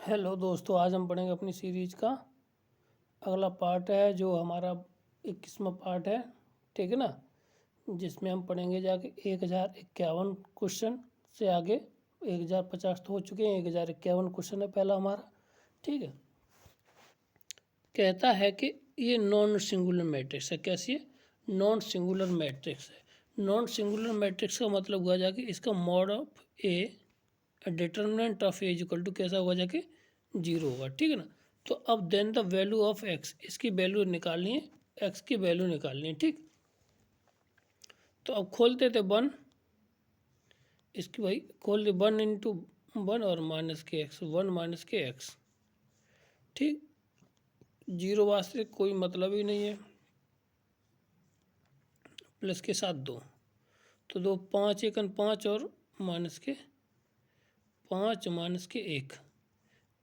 Hello दोस्तों, आज हम पढ़ेंगे अपनी सीरीज का अगला पार्ट है जो हमारा 21वां पार्ट है। ठीक है ना, जिसमें हम पढ़ेंगे जाके 1051 क्वेश्चन से आगे। 1050 तो हो चुके हैं, 1051 क्वेश्चन है पहला हमारा। ठीक है, कहता है कि ये नॉन सिंगुलर मैट्रिक्स है। कैसी है? नॉन सिंगुलर मैट्रिक्स है। नॉन सिंगुलर मैट्रिक्स का मतलब हुआ जाके इसका mod of A determinant of A equal to कैसा होगा जाके 0 होगा। ठीक है ना, तो अब then the value of x, इसकी वैल्यू निकालनी है, एक्स की वैल्यू निकालनी है। ठीक, तो अब खोलते थे 1, इसकी भाई खोल दे 1 इंटू 1 और माइनस के एक्स, 1 माइनस के एक्स। ठीक, 0 वास्ते कोई मतलब ही नहीं है, प्लस के साथ 2, तो 2 5 1 5 और माइनस के 5 माइनस के 1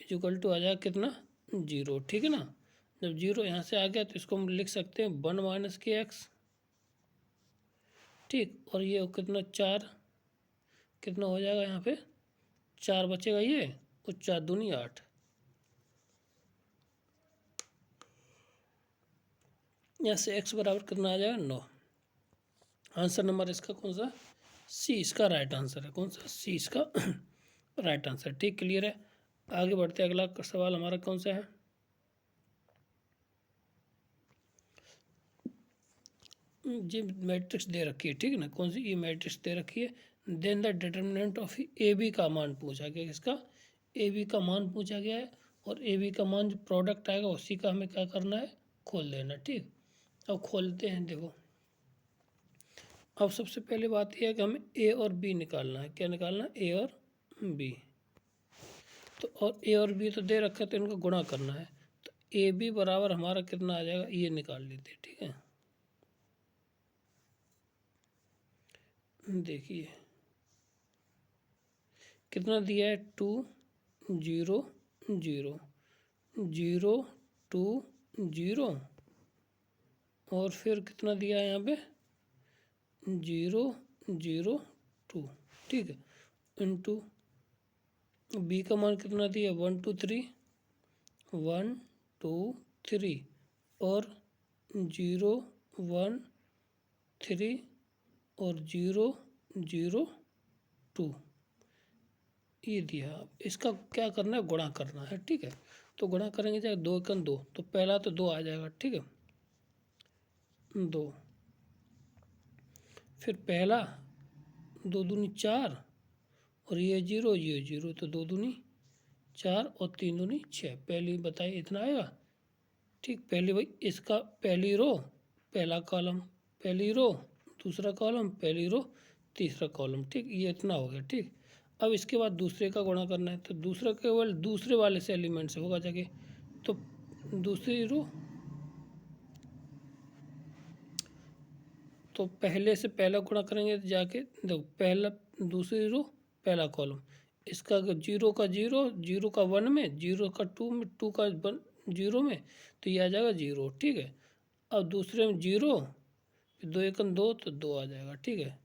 इक्वल टू आ जाएगा कितना? 0। ठीक है ना, जब 0 यहाँ से आ गया तो इसको हम लिख सकते हैं 1 माइनस के एक्स। ठीक, और ये कितना 4, कितना हो जाएगा यहाँ पे 4 बचेगा ये, और 4 दूनी 8। यहाँ से x बराबर कितना आ जाएगा 9। आंसर नंबर इसका कौन सा? सी इसका राइट आंसर है। कौन सा? सी इसका राइट आंसर। ठीक, क्लियर है। आगे बढ़ते हैं, अगला सवाल हमारा कौन सा है? जी मैट्रिक्स दे रखी है। ठीक है ना, कौन सी? ये मैट्रिक्स दे रखी है। Then the determinant of A B का मान पूछा गया। किसका? ए बी का मान पूछा गया है, और ए बी का मान जो प्रोडक्ट आएगा उसी का हमें क्या करना है? खोल देना। ठीक, अब खोलते हैं। देखो, अब सबसे पहले बात यह है कि हमें ए और बी निकालना है। क्या निकालना है? ए और बी। तो और ए और बी तो दे रखा है, तो इनको गुणा करना है। तो ए बी बराबर हमारा कितना आ जाएगा, ये निकाल लेते हैं। ठीक है, देखिए कितना दिया है, 2 0 0 0 2 0, और फिर कितना दिया है यहाँ पे 0 0 2। ठीक है, इंटू बी का मान कितना दिया 1 2 3 1 2 3, और 0 1 3 और 0 0 2 ये दिया। अब इसका क्या करना है? गुणा करना है। ठीक है, तो गुणा करेंगे चाहे 2 1 2, तो पहला तो 2 आ जाएगा। ठीक है, 2, फिर पहला 2 दूनी 4, और ये 0 ये 0, तो 2 दूनी 4 और 3 दूनी 6। पहली बताइए इतना आएगा। ठीक, पहली भाई इसका पहली रो पहला कॉलम, पहली रो दूसरा कॉलम, पहली रो तीसरा कॉलम। ठीक, ये इतना हो गया। ठीक, अब इसके बाद दूसरे का गुणा करना है, तो दूसरा केवल दूसरे वाले से एलिमेंट से होगा जाके, तो दूसरी रो, तो पहले से पहला गुणा करेंगे तो जाके देखो, पहला दूसरी रो पहला कॉलम, इसका 0 का 0 0 का 1 में, 0 का 2 में, 2 का 1 0 में, तो ये आ जाएगा 0। ठीक है, अब दूसरे में 0, फिर 2 1 2, तो 2 आ जाएगा। ठीक है,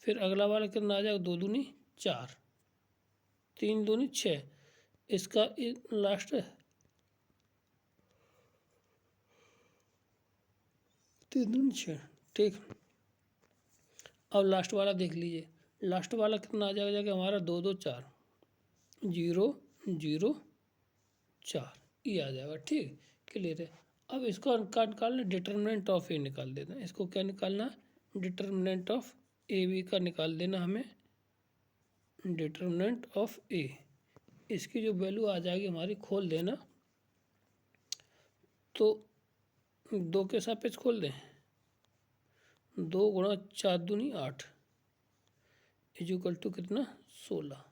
फिर अगला वाला कितना आ जाएगा 2 दूनी 4 3 दूनी 6, इसका लास्ट 3 दूनी 6। ठीक, अब लास्ट वाला देख लीजिए, लास्ट वाला कितना आ जाएगा हमारा 2 2 4 0 0 4, ये आ जाएगा। ठीक, क्लियर है। अब इसको निकालना, डिटर्मिनेंट ऑफ ए निकाल देना। इसको क्या निकालना है? डिटर्मिनेंट ऑफ ए बी का निकाल देना हमें, डिटर्मिनेंट ऑफ ए। इसकी जो वैल्यू आ जाएगी हमारी, खोल देना, तो 2 के सापेक्ष खोल दें, 2 गुणा 4 दूनी 8 इक्वल टू कितना 16।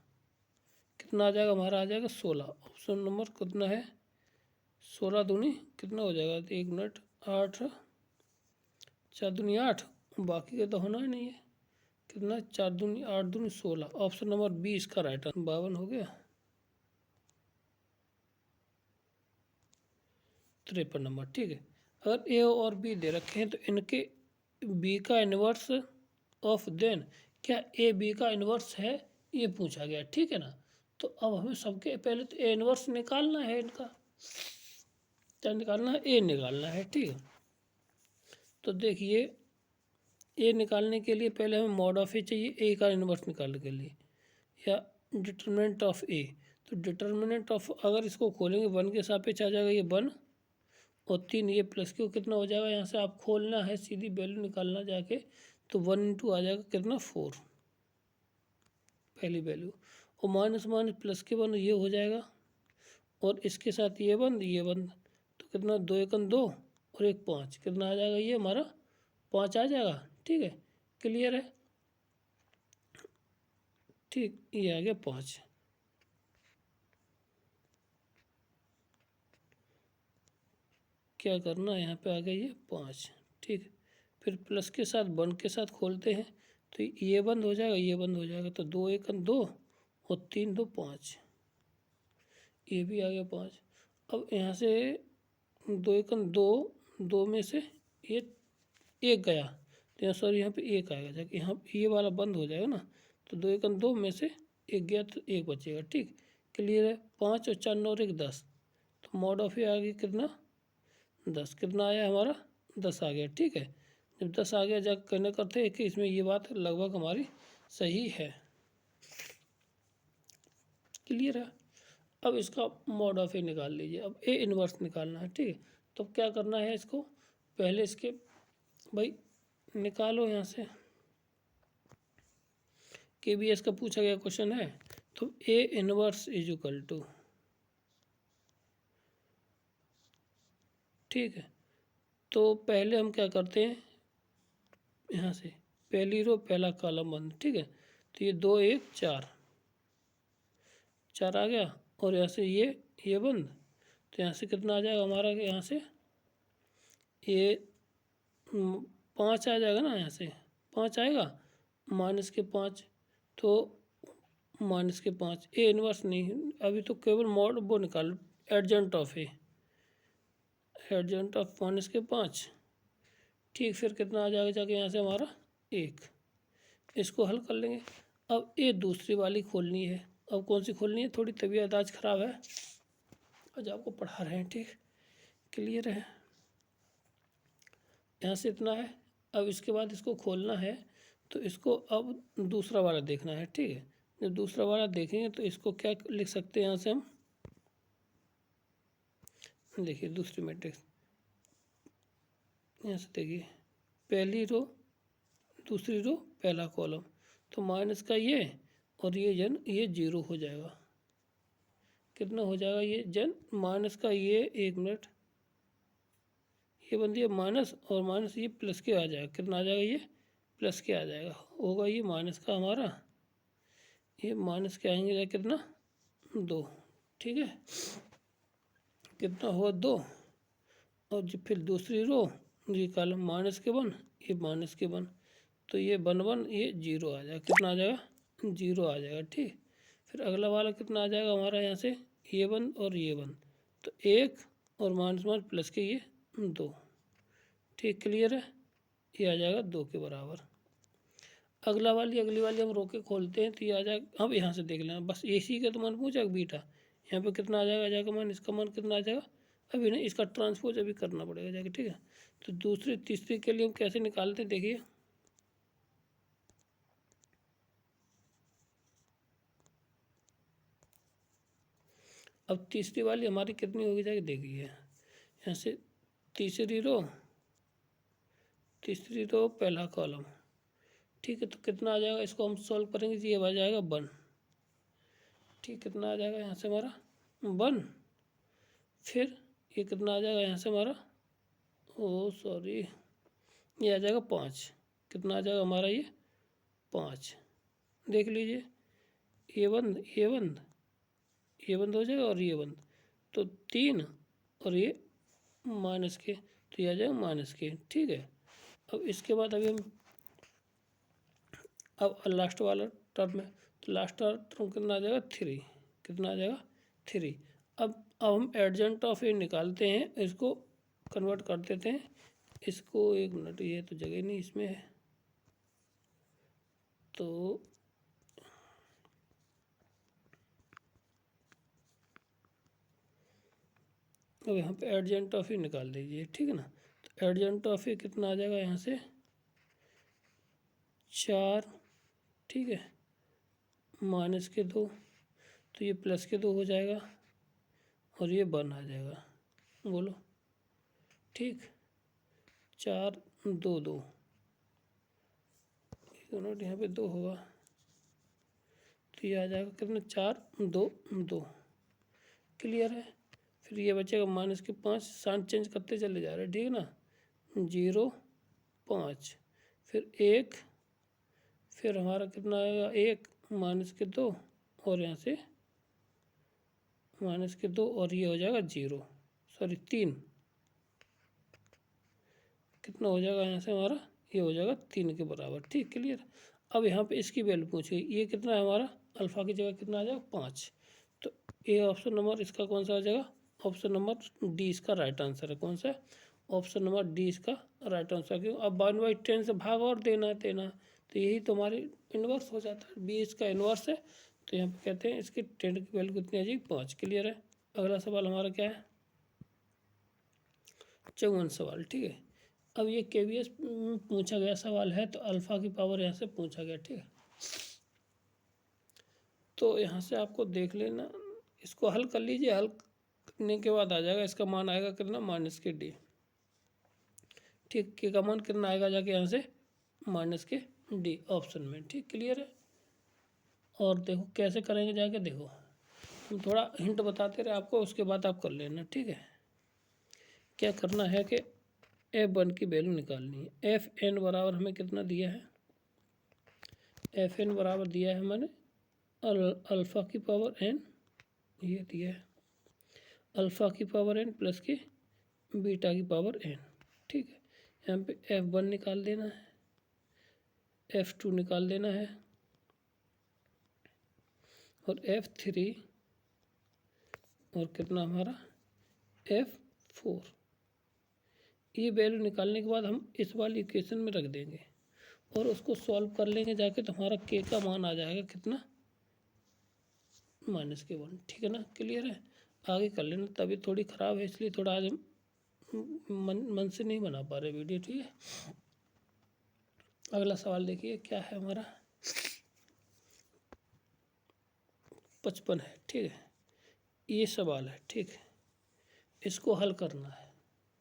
कितना आ जाएगा हमारा? आ जाएगा 16। ऑप्शन नंबर कितना है? 16 दूनी कितना हो जाएगा? 1 मिनट, 8 4 दूनी 8, बाकी का तो होना ही नहीं है। कितना? 4 दूनी 8 दूनी 16। ऑप्शन नंबर बी इसका राइट आंसर। 52 हो गया। 53 नंबर। ठीक है, अगर ए और बी दे रखे हैं तो इनके बी का इन्वर्स ऑफ देन, क्या ए बी का इन्वर्स है, ये पूछा गया। ठीक है ना, तो अब हमें सबके पहले तो ए इनवर्स निकालना है इनका। क्या निकालना है? ए निकालना है, ठीक है। तो देखिए ए निकालने के लिए पहले हमें मॉड ऑफ ए चाहिए, ए का इनवर्स निकालने के लिए, या डिटरमिनेंट ऑफ ए। तो डिटरमिनेंट ऑफ, अगर इसको खोलेंगे 1 के सापेक्ष आ जाएगा ये 1, और 3 ये प्लस क्यू कितना हो जाएगा, यहाँ से आप खोलना है सीधी वैल्यू निकालना जाके, तो 1 इंटू आ जाएगा कितना 4 पहली वैल्यू, और माइनस माइनस प्लस के 1 ये हो जाएगा, और इसके साथ ये बंद ये बंद, तो कितना 2 एकम 2 और 1 5, कितना आ जाएगा ये हमारा 5 आ जाएगा, ठीक है। क्लियर है? ठीक, ये आ गया 5। क्या करना है, यहाँ पे आ गया ये 5, ठीक है। फिर प्लस के साथ 1 के साथ खोलते हैं, तो ये बंद हो जाएगा ये बंद हो जाएगा, तो 2 एकम 2 और 3 2 5, ये भी आ गया 5। अब यहाँ से 2 एकम 2, 2 में से ये एक गया, तो यहाँ सॉरी यहाँ पे एक आएगा, जाके यहाँ ये वाला बंद हो जाएगा ना, तो 2 एकम 2 में से एक गया तो एक बचेगा, ठीक। क्लियर है? 5 और 4 9 और 1 10, तो मॉड ऑफ ए आ गया कितना 10, कितना आया हमारा 10 आ गया, ठीक है। जब 10 आ गया जाकर कहने करते हैं कि इसमें ये बात लगभग हमारी सही है। क्लियर है? अब इसका मॉड ऑफ ए निकाल लीजिए, अब ए इनवर्स निकालना है, ठीक है। तो क्या करना है, इसको पहले इसके भाई निकालो यहाँ से, KBS का पूछा गया क्वेश्चन है, तो A inverse is equal to, ठीक है। तो पहले हम क्या करते हैं, यहाँ से पहली रो पहला कॉलम बंद, ठीक है। तो ये 2 1 4 4 आ गया, और यहाँ से ये बंद, तो यहाँ से कितना आ जाएगा हमारा, यहाँ से ये 5 आ जाएगा ना, यहाँ से 5 आएगा, माइनस के 5, तो माइनस के 5, ए इनवर्स नहीं, अभी तो केवल मॉड वो निकाल, एडजेंट ऑफ ए, एडजेंट ऑफ माइनस के 5, ठीक। फिर कितना आ जाएगा जाके यहाँ से हमारा 1, इसको हल कर लेंगे। अब ये दूसरी वाली खोलनी है, अब कौन सी खोलनी है, थोड़ी तबीयत आज ख़राब है, आज आपको पढ़ा रहे हैं, ठीक। क्लियर है? यहाँ से इतना है, अब इसके बाद इसको खोलना है, तो इसको अब दूसरा वाला देखना है, ठीक है। जब दूसरा वाला देखेंगे तो इसको क्या लिख सकते हैं, यहाँ से हम देखिए दूसरी मैट्रिक्स, यहाँ से देखिए पहली रो दूसरी रो पहला कॉलम, तो माइनस का ये और ये जन ये 0 हो जाएगा, कितना हो जाएगा ये जन माइनस का ये, 1 मिनट, ये बन दिया माइनस, और माइनस ये प्लस के आ जाएगा, कितना आ जाएगा ये प्लस के आ जाएगा, होगा ये माइनस का हमारा, ये माइनस के आएंगे जाए कितना 2, ठीक है। कितना हुआ 2, और जो फिर दूसरी रो ये कॉलम माइनस के 1 ये माइनस के 1, तो ये 1 1 ये 0 आ जाएगा, कितना आ जाएगा 0 आ जाएगा, ठीक। फिर अगला वाला कितना आ जाएगा हमारा, यहाँ से ये 1 और ये 1, तो 1 और माइनस माइनस प्लस के ये 2, ठीक। क्लियर है? ये आ जाएगा 2 के बराबर। अगली वाली हम रोके खोलते हैं, तो ये आ जाएगा, अब यहाँ से देख लेना बस, AC का तो मान पूछा बीटा, यहाँ पे कितना आ जाएगा जाकर मान, इसका मान कितना आ जाएगा, अभी नहीं, इसका ट्रांसपोज अभी करना पड़ेगा जाके, ठीक है। तो दूसरी तीसरी के लिए हम कैसे निकालते हैं, देखिए अब तीसरी वाली हमारी कितनी होगी जाके देखिए, यहाँ से तीसरी रो पहला कॉलम, ठीक है। तो कितना आ जाएगा, इसको हम सॉल्व करेंगे तो ये आ जाएगा 1, ठीक। कितना आ जाएगा यहाँ से हमारा 1, फिर ये कितना आ जाएगा यहाँ से हमारा, ओ सॉरी, ये आ जाएगा 5, कितना आ जाएगा हमारा ये 5, देख लीजिए ये बंद ये बंद ये बंद हो जाएगा, और ये बंद, तो 3 और ये माइनस के, तो ये आ जाएगा माइनस के, ठीक है। अब इसके बाद अभी हम अब लास्ट वाला टर्म है, तो लास्ट टर्म कितना आ जाएगा 3, कितना आ जाएगा 3। अब हम एडजेंट ऑफ ए निकालते हैं, इसको कन्वर्ट कर देते हैं, इसको 1 मिनट, ये तो जगह नहीं इसमें है, तो अब यहाँ पे एडजेंट ऑफ ई निकाल दीजिए, ठीक है ना। तो एडजेंट ऑफ ई कितना आ जाएगा यहाँ से 4, ठीक है, -2, तो ये +2 हो जाएगा और ये 1 आ जाएगा। बोलो ठीक, 4 2 2, यूनिट यहाँ पे 2 होगा, तो ये आ जाएगा कितना 4 2 2। क्लियर है। फिर ये बचेगा -5, साइन चेंज करते चले जा रहे हैं, ठीक है ना। 0 5, फिर 1, फिर हमारा कितना आएगा 1 -2, और यहाँ से -2, और ये हो जाएगा 0, सॉरी 3, कितना हो जाएगा यहाँ से हमारा, ये हो जाएगा 3 के बराबर। ठीक, क्लियर। अब यहाँ पे इसकी वैल्यू पूछी, ये कितना है हमारा, अल्फ़ा की जगह कितना आ जाएगा 5, तो ए ऑप्शन नंबर इसका कौन सा आ जाएगा, ऑप्शन नंबर डी इसका राइट आंसर है। कौन सा, ऑप्शन नंबर डी इसका राइट आंसर। क्यों, अब 1/10 से भाग और देना है, तो यही तो हमारी इन्वर्स हो जाता है, बी इसका इन्वर्स है। तो यहाँ पे कहते हैं इसकी 10 की वैल्यू कितनी आ जाएगी 5। क्लियर है। अगला सवाल हमारा क्या है, 54 सवाल। ठीक है, अब ये केवीएस पूछा गया सवाल है, तो अल्फ़ा की पावर यहाँ से पूछा गया। ठीक है, तो यहाँ से आपको देख लेना, इसको हल कर लीजिए, हल करने के बाद आ जाएगा इसका मान आएगा कितना -d। ठीक, के का मान कितना आएगा जाके यहाँ से -d ऑप्शन में। ठीक, क्लियर है। और देखो कैसे करेंगे जाके, देखो हम थोड़ा हिंट बताते रहे आपको, उसके बाद आप कर लेना। ठीक है, क्या करना है कि F1 की वैल्यू निकालनी है। Fn बराबर हमें कितना दिया है, Fn बराबर दिया है मैंने अल्फ़ा की पावर n, ये दिया है अल्फ़ा की पावर n प्लस के बीटा की पावर n। ठीक है, यहाँ पे F1 निकाल देना है, F2 निकाल देना है, और F3, और कितना हमारा F4। ये वैल्यू निकालने के बाद हम इस वाली इक्वेशन में रख देंगे और उसको सॉल्व कर लेंगे जाके, तो हमारा के का मान आ जाएगा कितना -1। ठीक है ना, क्लियर है। आगे कर लेना, तभी थोड़ी ख़राब है इसलिए थोड़ा आज हम मन से नहीं बना पा रहे वीडियो। ठीक है, अगला सवाल देखिए क्या है हमारा, 55 है। ठीक है, ये सवाल है। ठीक है, इसको हल करना है,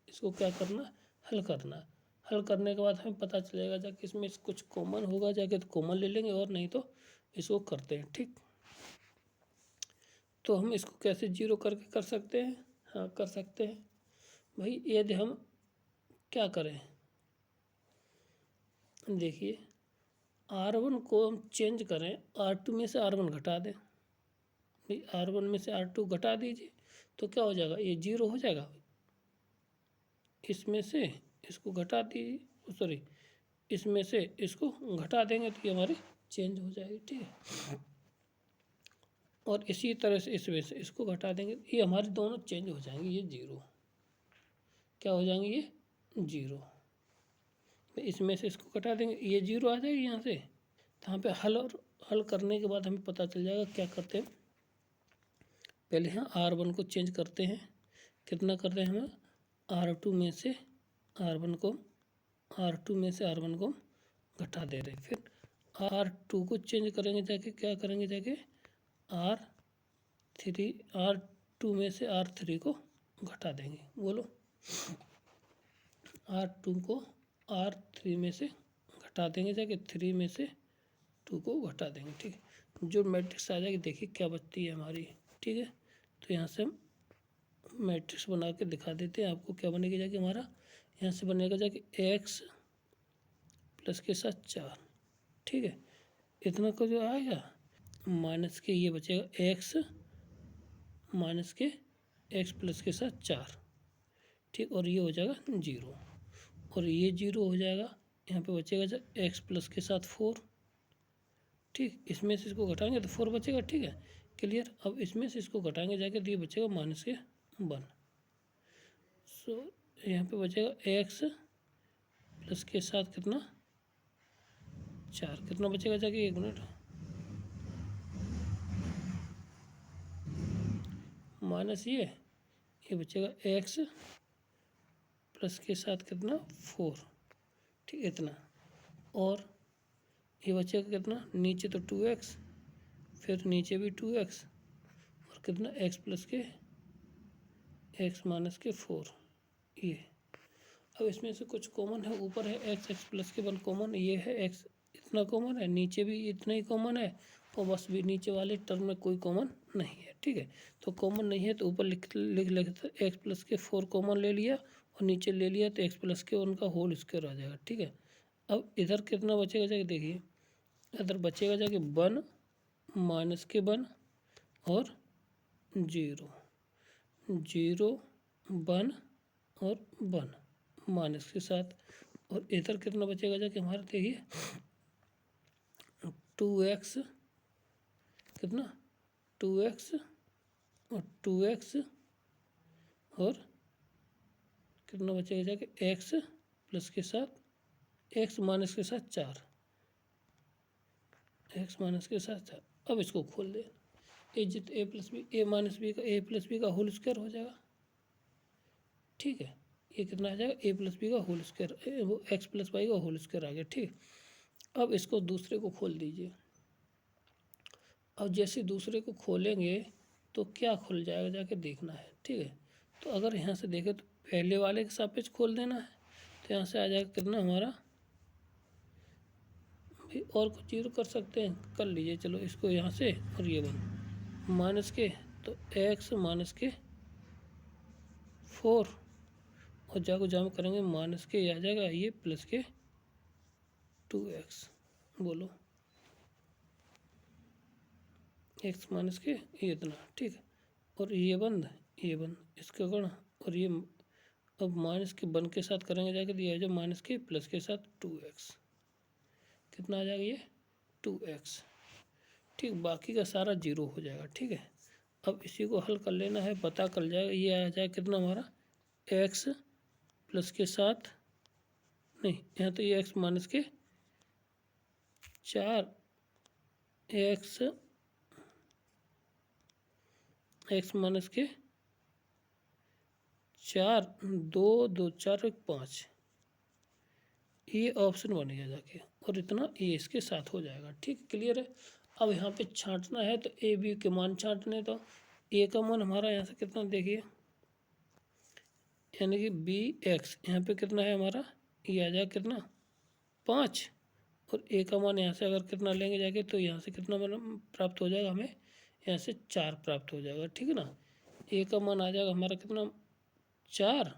इसको क्या करना, हल करना। हल करने के बाद हमें पता चलेगा जाके इसमें कुछ कॉमन होगा जाके, तो कॉमन ले लेंगे, और नहीं तो इसको करते हैं। ठीक, तो हम इसको कैसे जीरो करके कर सकते हैं, हाँ कर सकते हैं भाई। यदि हम क्या करें, देखिए R1 को हम चेंज करें, R2 में से R1 घटा दें भाई, R1 में से R2 घटा दीजिए, तो क्या हो जाएगा, ये 0 हो जाएगा। इसमें से इसको घटा दीजिए, सॉरी इसमें से इसको घटा देंगे तो ये हमारी चेंज हो जाएगी। ठीक है, और इसी तरह से इसमें से इसको घटा देंगे, ये हमारे दोनों चेंज हो जाएंगे, ये 0 क्या हो जाएंगे, ये 0। तो इसमें से इसको घटा देंगे, ये 0 आ जाएगी यहाँ से। तो यहाँ पे हल, और हल करने के बाद हमें पता चल जाएगा क्या करते हैं। पहले यहाँ R1 को चेंज करते हैं, कितना करते हैं हम, R2 में से R1 को, R2 में से R1 को घटा दे रहे हैं। फिर R2 को चेंज करेंगे जाके, क्या करेंगे जाके R2 में से R3 को घटा देंगे। बोलो, R2 को R3 में से घटा देंगे जाके, 3 में से 2 को घटा देंगे। ठीक है, जो मैट्रिक्स आ जाएगी देखिए क्या बचती है हमारी। ठीक है, तो यहाँ से हम मैट्रिक्स बना के दिखा देते हैं आपको, क्या बनेगा जाके हमारा, यहाँ से बनेगा जाके x प्लस के साथ 4। ठीक है, इतना का जो आएगा, माइनस के ये बचेगा x, माइनस के x प्लस के साथ 4। ठीक, और ये हो जाएगा 0, और ये 0 हो जाएगा। यहाँ पे बचेगा जब x प्लस के साथ 4। ठीक, इसमें से इसको घटाएंगे तो 4 बचेगा। ठीक है, क्लियर। अब इसमें से इसको घटाएंगे जाके, तो ये बचेगा -1। सो यहाँ पे बचेगा x प्लस के साथ कितना 4, कितना बचेगा जाके, 1 मिनट, माइनस ये ये बचेगा एक्स प्लस के साथ कितना 4, ठीक इतना। और ये बचेगा कितना, नीचे तो 2x, फिर नीचे भी 2x, और कितना x प्लस के x माइनस के 4 ये। अब इसमें से कुछ कॉमन है, ऊपर है x, x प्लस के 1 कॉमन, ये है x इतना कॉमन है, नीचे भी इतना ही कॉमन है, और बस भी नीचे वाले टर्म में कोई कॉमन नहीं है, ठीक है। तो कॉमन नहीं है तो ऊपर लिख लेते एक्स प्लस के 4 कॉमन ले लिया, और नीचे ले लिया तो एक्स प्लस के उनका होल स्क्वायर आ जाएगा, ठीक है। अब इधर कितना बचेगा जाके देखिए, इधर बचेगा जाके 1 माइनस के 1 और 0, 0 1 और 1 माइनस के साथ। और इधर कितना बचेगा जाके हमारा देखिए 2x, कितना 2x और 2x, और कितना बचेगा जाके x प्लस के साथ x माइनस के साथ 4, x माइनस के साथ 4। अब इसको खोल दे, ए जित ए प्लस बी, ए माइनस बी का ए प्लस बी का होल स्क्वायर हो जाएगा, ठीक है। ये कितना आ जाएगा, ए प्लस बी का होल स्क्वायर, वो एक्स प्लस वाई का होल स्क्वायर आ गया, ठीक। अब इसको दूसरे को खोल दीजिए। अब जैसे दूसरे को खोलेंगे तो क्या खुल जाएगा जाके देखना है, ठीक है। तो अगर यहाँ से देखें तो पहले वाले के सापेक्ष खोल देना है, तो यहाँ से आ जाएगा कितना हमारा, भाई और कुछ जीरो कर सकते हैं, कर लीजिए, चलो इसको यहाँ से, और ये 1 माइनस के, तो एक्स माइनस के 4, और जाको जाम करेंगे माइनस के, आ जाएगा ये प्लस के 2x, बोलो x माइनस के ये इतना, ठीक है। और ये बंद इसका गण, और ये अब माइनस के 1 के साथ करेंगे जाके, दिया जो माइनस के प्लस के साथ 2x, कितना आ जाएगा ये 2x, ठीक। बाकी का सारा जीरो हो जाएगा, ठीक है। अब इसी को हल कर लेना है, पता कर जाएगा, ये आ जाएगा कितना हमारा x प्लस के साथ, नहीं यहाँ तो ये x माइनस के 4, x माइनस के 4, 2 2 4 1 5, ये ऑप्शन बन गया जाके, और इतना ये इसके साथ हो जाएगा, ठीक, क्लियर है। अब यहाँ पे छांटना है तो ए बी के मान छांटने, तो ए का मान हमारा यहाँ से कितना देखिए, यानी कि बी एक्स यहाँ पे कितना है हमारा, ये आ जाएगा कितना 5, और ए का मान यहाँ से अगर कितना लेंगे जाके, तो यहाँ से कितना मान प्राप्त हो जाएगा हमें, यहाँ से 4 प्राप्त हो जाएगा, ठीक है ना। ए का मान आ जाएगा हमारा कितना 4,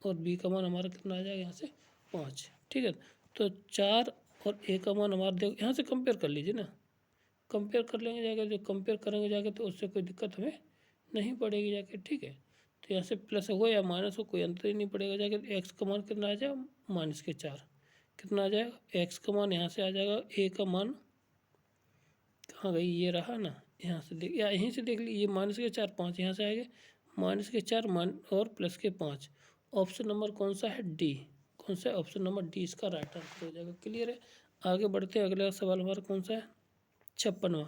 और बी का मान हमारा कितना आ जाएगा यहाँ से 5, ठीक है। तो 4 और ए का मान हमारा देखो, यहाँ से कंपेयर कर लीजिए ना, कंपेयर कर लेंगे जाके, जो कंपेयर करेंगे जाके तो उससे कोई दिक्कत हमें नहीं पड़ेगी जाके, ठीक है। तो यहाँ से प्लस हो या माइनस हो कोई अंतर ही नहीं पड़ेगा जाके। एक्स का मान कितना आ जाएगा माइनस के 4, कितना आ जाएगा एक्स का मान यहाँ से आ जाएगा, ए का मान कहाँ गई, ये रहा ना, यहाँ से देख, या यहीं से देख लीजिए, माइनस के 4 5 यहाँ से आएगा, माइनस के 4 और प्लस के 5। ऑप्शन नंबर कौन सा है, डी, कौन सा है ऑप्शन नंबर डी इसका राइट आंसर हो जाएगा, क्लियर है। आगे बढ़ते हैं, अगला सवाल हमारा कौन सा है 56वां,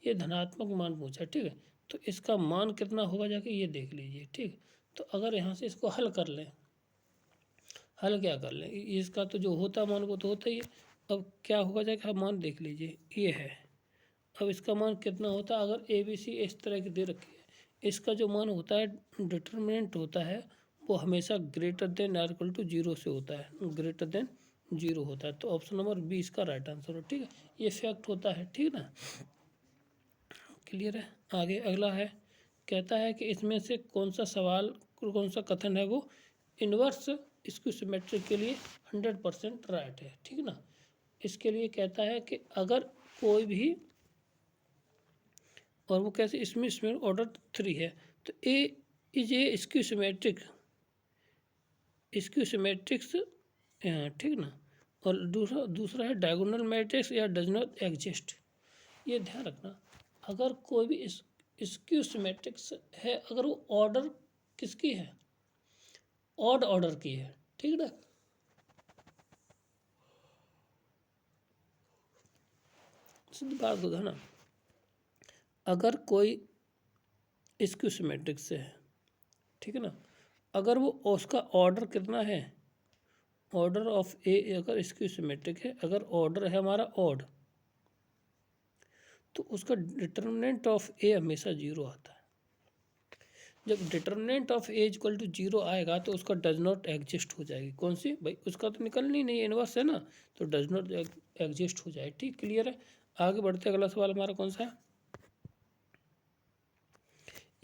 ये धनात्मक मान पूछा, ठीक है। तो इसका मान कितना होगा जाके ये देख लीजिए, ठीक। तो अगर यहाँ से इसको हल कर लें, हल क्या कर लें, इसका तो जो होता मान वो तो होता ही है। अब क्या होगा जाके मान देख लीजिए, ये है। अब इसका मान कितना होता है, अगर ए बी सी इस तरह की दे रखी है, इसका जो मान होता है डिटरमिनेंट होता है वो हमेशा ग्रेटर देन या इक्वल टू 0 से होता है, ग्रेटर देन 0 होता है। तो ऑप्शन नंबर बी इसका राइट आंसर हो, ठीक है। ये फैक्ट होता है, ठीक ना, क्लियर है। आगे अगला है, कहता है कि इसमें से कौन सा सवाल, कौन सा कथन है वो इन्वर्स स्क्यू सिमेट्रिक के लिए 100% राइट है, ठीक ना। इसके लिए कहता है कि अगर कोई भी, और वो कैसे, इसमें ऑर्डर 3 है, तो ए इज ए स्क्यू सिमेट्रिक्स यहाँ, ठीक ना। और दूसरा है डायगोनल मैट्रिक्स या डज नॉट एग्जिस्ट। ये ध्यान रखना, अगर कोई भी स्क्यू सिमेट्रिक्स है, अगर वो ऑर्डर किसकी है, ऑड ऑर्डर की है, ठीक ना। सीधी बात होगा ना, अगर कोई स्क्यू सिमेट्रिक्स है ठीक है ना। अगर वो उसका ऑर्डर कितना है, ऑर्डर ऑफ ए अगर इसकी सिमेट्रिक है, अगर ऑर्डर है हमारा ऑड, तो उसका डिटर्मिनेंट ऑफ ए हमेशा जीरो आता है। जब determinant of A equal to zero आएगा तो उसका डज नॉट एग्जिस्ट हो जाएगी। कौन सी भाई, उसका तो निकलनी नहीं, इनवर्स है ना, तो डज नॉट एग्जिस्ट हो जाए। ठीक, क्लियर है। आगे बढ़ते, अगला सवाल हमारा कौन सा है,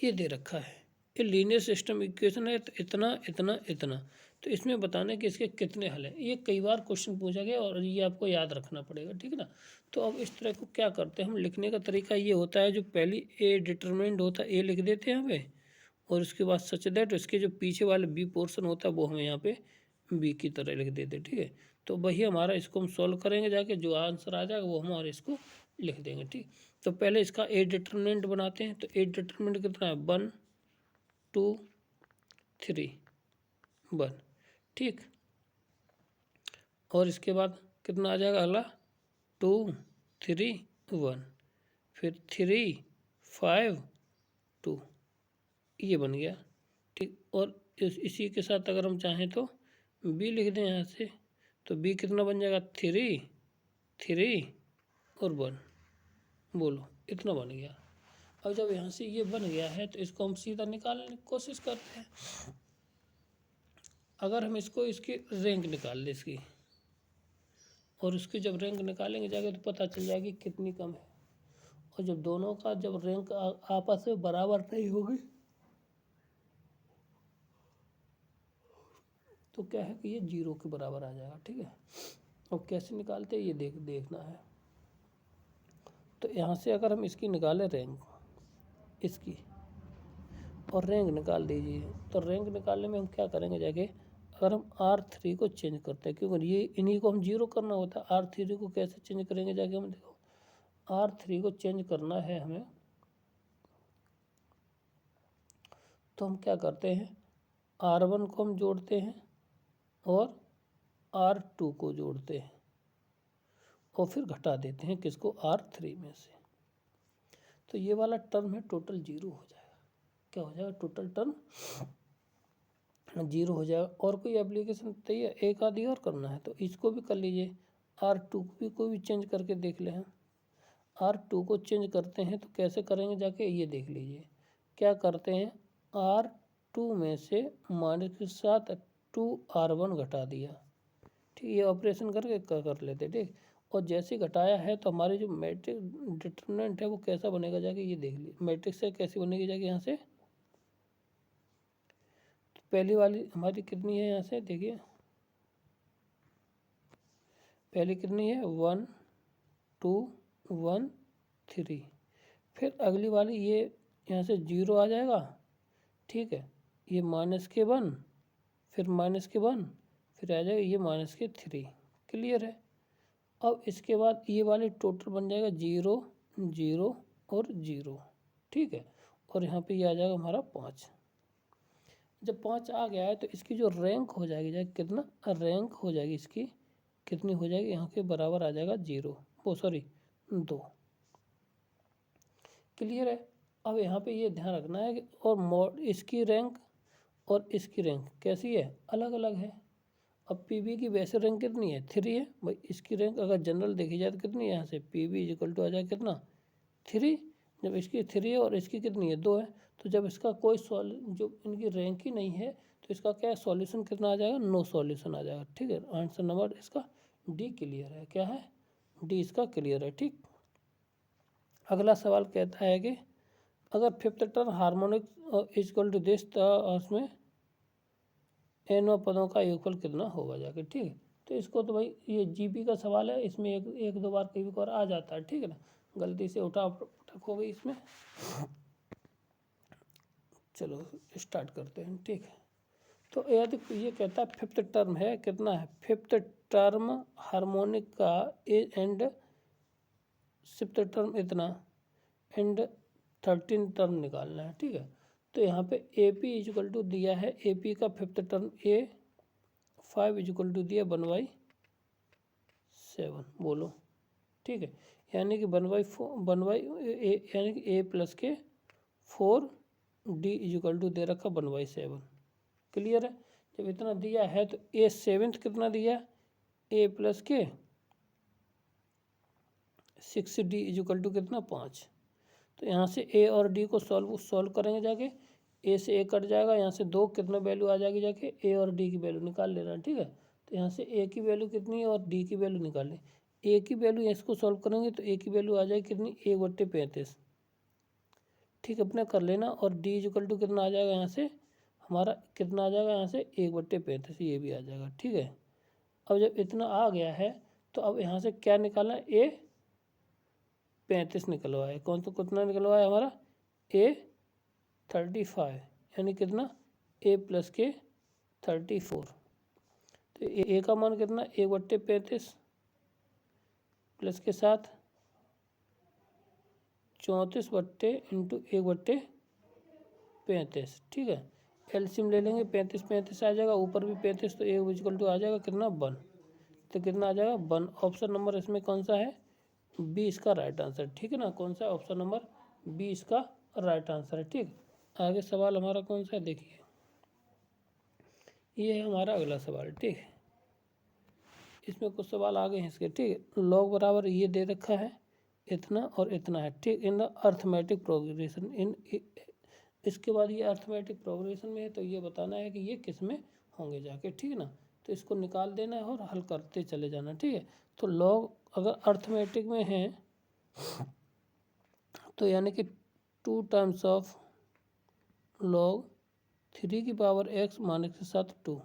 ये दे रखा है, ये लीनियर सिस्टम इक्वेशन है, तो इतना इतना इतना, तो इसमें बताना है कि इसके कितने हल हैं। ये कई बार क्वेश्चन पूछा गया और ये आपको याद रखना पड़ेगा, ठीक है ना। तो अब इस तरह को क्या करते हैं हम, लिखने का तरीका ये होता है, जो पहली ए डिटरमिनेंट होता है ए लिख देते हैं यहाँ पे, और उसके बाद सच दैट इसके जो पीछे वाले बी पोर्शन होता है वो हमें यहाँ पे बी की तरह लिख देते, ठीक है। तो वही हमारा, इसको हम सॉल्व करेंगे जाके, जो आंसर आ जाएगा वो हमारे इसको लिख देंगे, ठीक। तो पहले इसका ए डिटरमिनेंट बनाते हैं। तो ए डिटरमिनेंट कितना है, 1 2 3 1, ठीक। और इसके बाद कितना आ जाएगा अगला, 2 3 1, फिर 3 5 2, ये बन गया, ठीक। और इसी के साथ अगर हम चाहें तो बी लिख दें यहाँ से, तो बी कितना बन जाएगा, 3 3 और 1, बोलो इतना बन गया। अब जब यहाँ से ये बन गया है तो इसको हम सीधा निकालने की कोशिश करते हैं। अगर हम इसको, इसकी रैंक निकाल लें इसकी, और उसकी जब रैंक निकालेंगे जाके तो पता चल जाएगी कितनी कम है। और जब दोनों का जब रैंक आपस में बराबर नहीं होगी तो क्या है कि ये जीरो के बराबर आ जाएगा, ठीक है। और कैसे निकालते हैं ये देखना है। तो यहाँ से अगर हम इसकी निकालें रैंक, इसकी, और रैंक निकाल दीजिए, तो रैंक निकालने में हम क्या करेंगे जाके, अगर हम R3 को चेंज करते हैं, क्योंकि ये इन्हीं को हम जीरो करना होता है। R3 को कैसे चेंज करेंगे जाके, हम देखो R3 को चेंज करना है हमें, तो हम क्या करते हैं, R1 को हम जोड़ते हैं और R2 को जोड़ते हैं, और फिर घटा देते हैं किसको, R3 में से। तो ये वाला टर्म है टोटल जीरो हो जाएगा। क्या हो जाएगा, टोटल टर्म जीरो हो जाएगा। और कोई एप्लीकेशन चाहिए, एक आधी और करना है तो इसको भी कर लीजिए। R2 को भी चेंज करके देख लें। R2 को चेंज करते हैं तो कैसे करेंगे जाके, ये देख लीजिए। क्या करते हैं, R2 में से माइनस के साथ 2R1 घटा दिया, ठीक। ये ऑपरेशन करके कर लेते, ठीक। और जैसे घटाया है तो हमारी जो मैट्रिक्स डिटरमिनेंट है वो कैसा बनेगा जाके, ये देख लीजिए। मैट्रिक्स से कैसी बनेगी जाके, यहाँ से तो पहली वाली हमारी कितनी है, यहाँ से देखिए पहली कितनी है, 1 2 1 3, फिर अगली वाली ये यहाँ से जीरो आ जाएगा, ठीक है। ये माइनस के 1, फिर माइनस के 1, फिर आ जाएगा ये माइनस के 3, क्लियर है। अब इसके बाद ये वाली टोटल बन जाएगा 0 0 और 0, ठीक है। और यहाँ पे ये आ जाएगा हमारा 5। जब 5 आ गया है तो इसकी जो रैंक हो जाएगी कितना, रैंक हो जाएगी इसकी कितनी हो जाएगी, यहाँ के बराबर आ जाएगा 0, वो सॉरी 2, क्लियर है। अब यहाँ पे ये ध्यान रखना है कि और इसकी रैंक और इसकी रैंक कैसी है, अलग अलग है। अब पीबी की वैसे रैंक कितनी है, 3 है भाई। इसकी रैंक अगर जनरल देखी जाए तो कितनी है, यहाँ से पीबी इक्वल टू आ जाए कितना, 3। जब इसकी 3 है और इसकी कितनी है, 2 है, तो जब इसका कोई जो इनकी रैंक ही नहीं है तो इसका क्या है, सॉल्यूशन कितना आ जाएगा, नो सॉल्यूशन आ जाएगा, ठीक है। आंसर नंबर इसका डी क्लियर है, क्या है, डी इसका क्लियर है, ठीक। अगला सवाल कहता है कि अगर fifth term harmonic equal to this, उसमें एन पदों का योगफल कितना होगा जाके, ठीक है। तो इसको तो भाई ये जीपी का सवाल है, इसमें एक दो बार कई बार आ जाता है, ठीक है ना, गलती से उठा पटक हो गई इसमें। चलो स्टार्ट करते हैं, ठीक है। तो यदि ये कहता है फिफ्थ टर्म है, कितना है, फिफ्थ टर्म हार्मोनिक का एंड सिफ्थ टर्म इतना, एंड 13 टर्म निकालना है, ठीक है। तो यहाँ पे ए पी इजक्वल टू दिया है, ए पी का fifth term A 5 is equal to दिया 1/7, बोलो, ठीक है। यानी कि 1/4 यानी कि ए प्लस के 4 डी इजिकल टू दे रखा 1/7। क्लियर है। जब इतना दिया है तो ए सेवेंथ कितना दिया, ए प्लस के 6d इजिकल टू कितना 5। तो यहाँ से ए और डी को सॉल्व करेंगे जाके, ए से ए कट जाएगा, यहाँ से 2 कितना वैल्यू आ जाएगी, जाके ए और डी की वैल्यू निकाल लेना। ठीक है, तो यहाँ से ए की वैल्यू कितनी है और डी की वैल्यू निकाल लें। ए की वैल्यू इसको सॉल्व करेंगे तो ए की वैल्यू आ जाएगी कितनी, 1/35। ठीक है, अपने कर लेना। और डी इजिकल टू कितना आ जाएगा, यहाँ से हमारा कितना आ जाएगा, यहाँ से 1/35, ये भी आ जाएगा। ठीक है, अब जब इतना आ गया है तो अब यहाँ से क्या निकालना है, ए 35 निकलवा है। कौन सा कितना निकलवा है हमारा, ए 35, यानी कितना, ए प्लस के 34। तो ए का मान कितना, 1/35 प्लस के साथ 34 बट्टे इंटू 1/35। ठीक है, एलसीएम ले लेंगे, 35 आ जाएगा, ऊपर भी 35, तो ए इक्वल टू आ जाएगा कितना 1। तो कितना आ जाएगा 1। ऑप्शन नंबर इसमें कौन सा है, बी इसका राइट आंसर। ठीक है ना, कौन सा, ऑप्शन नंबर बी इसका राइट आंसर है। ठीक, आगे सवाल हमारा कौन सा है, देखिए ये है हमारा अगला सवाल। ठीक है, इसमें कुछ सवाल आ गए हैं इसके। ठीक है, लॉग बराबर ये दे रखा है, इतना और इतना है। ठीक, इन द अर्थमेटिक प्रोग्रेशन, इसके बाद ये अर्थमेटिक प्रोग्रेशन में है, तो ये बताना है कि ये किस में होंगे जाके। ठीक है ना, तो इसको निकाल देना है और हल करते चले जाना। ठीक है, तो लॉग अगर अर्थमेटिक में है तो यानी कि 2 टाइम्स ऑफ लॉग 3 की पावर x माइनस के साथ 2।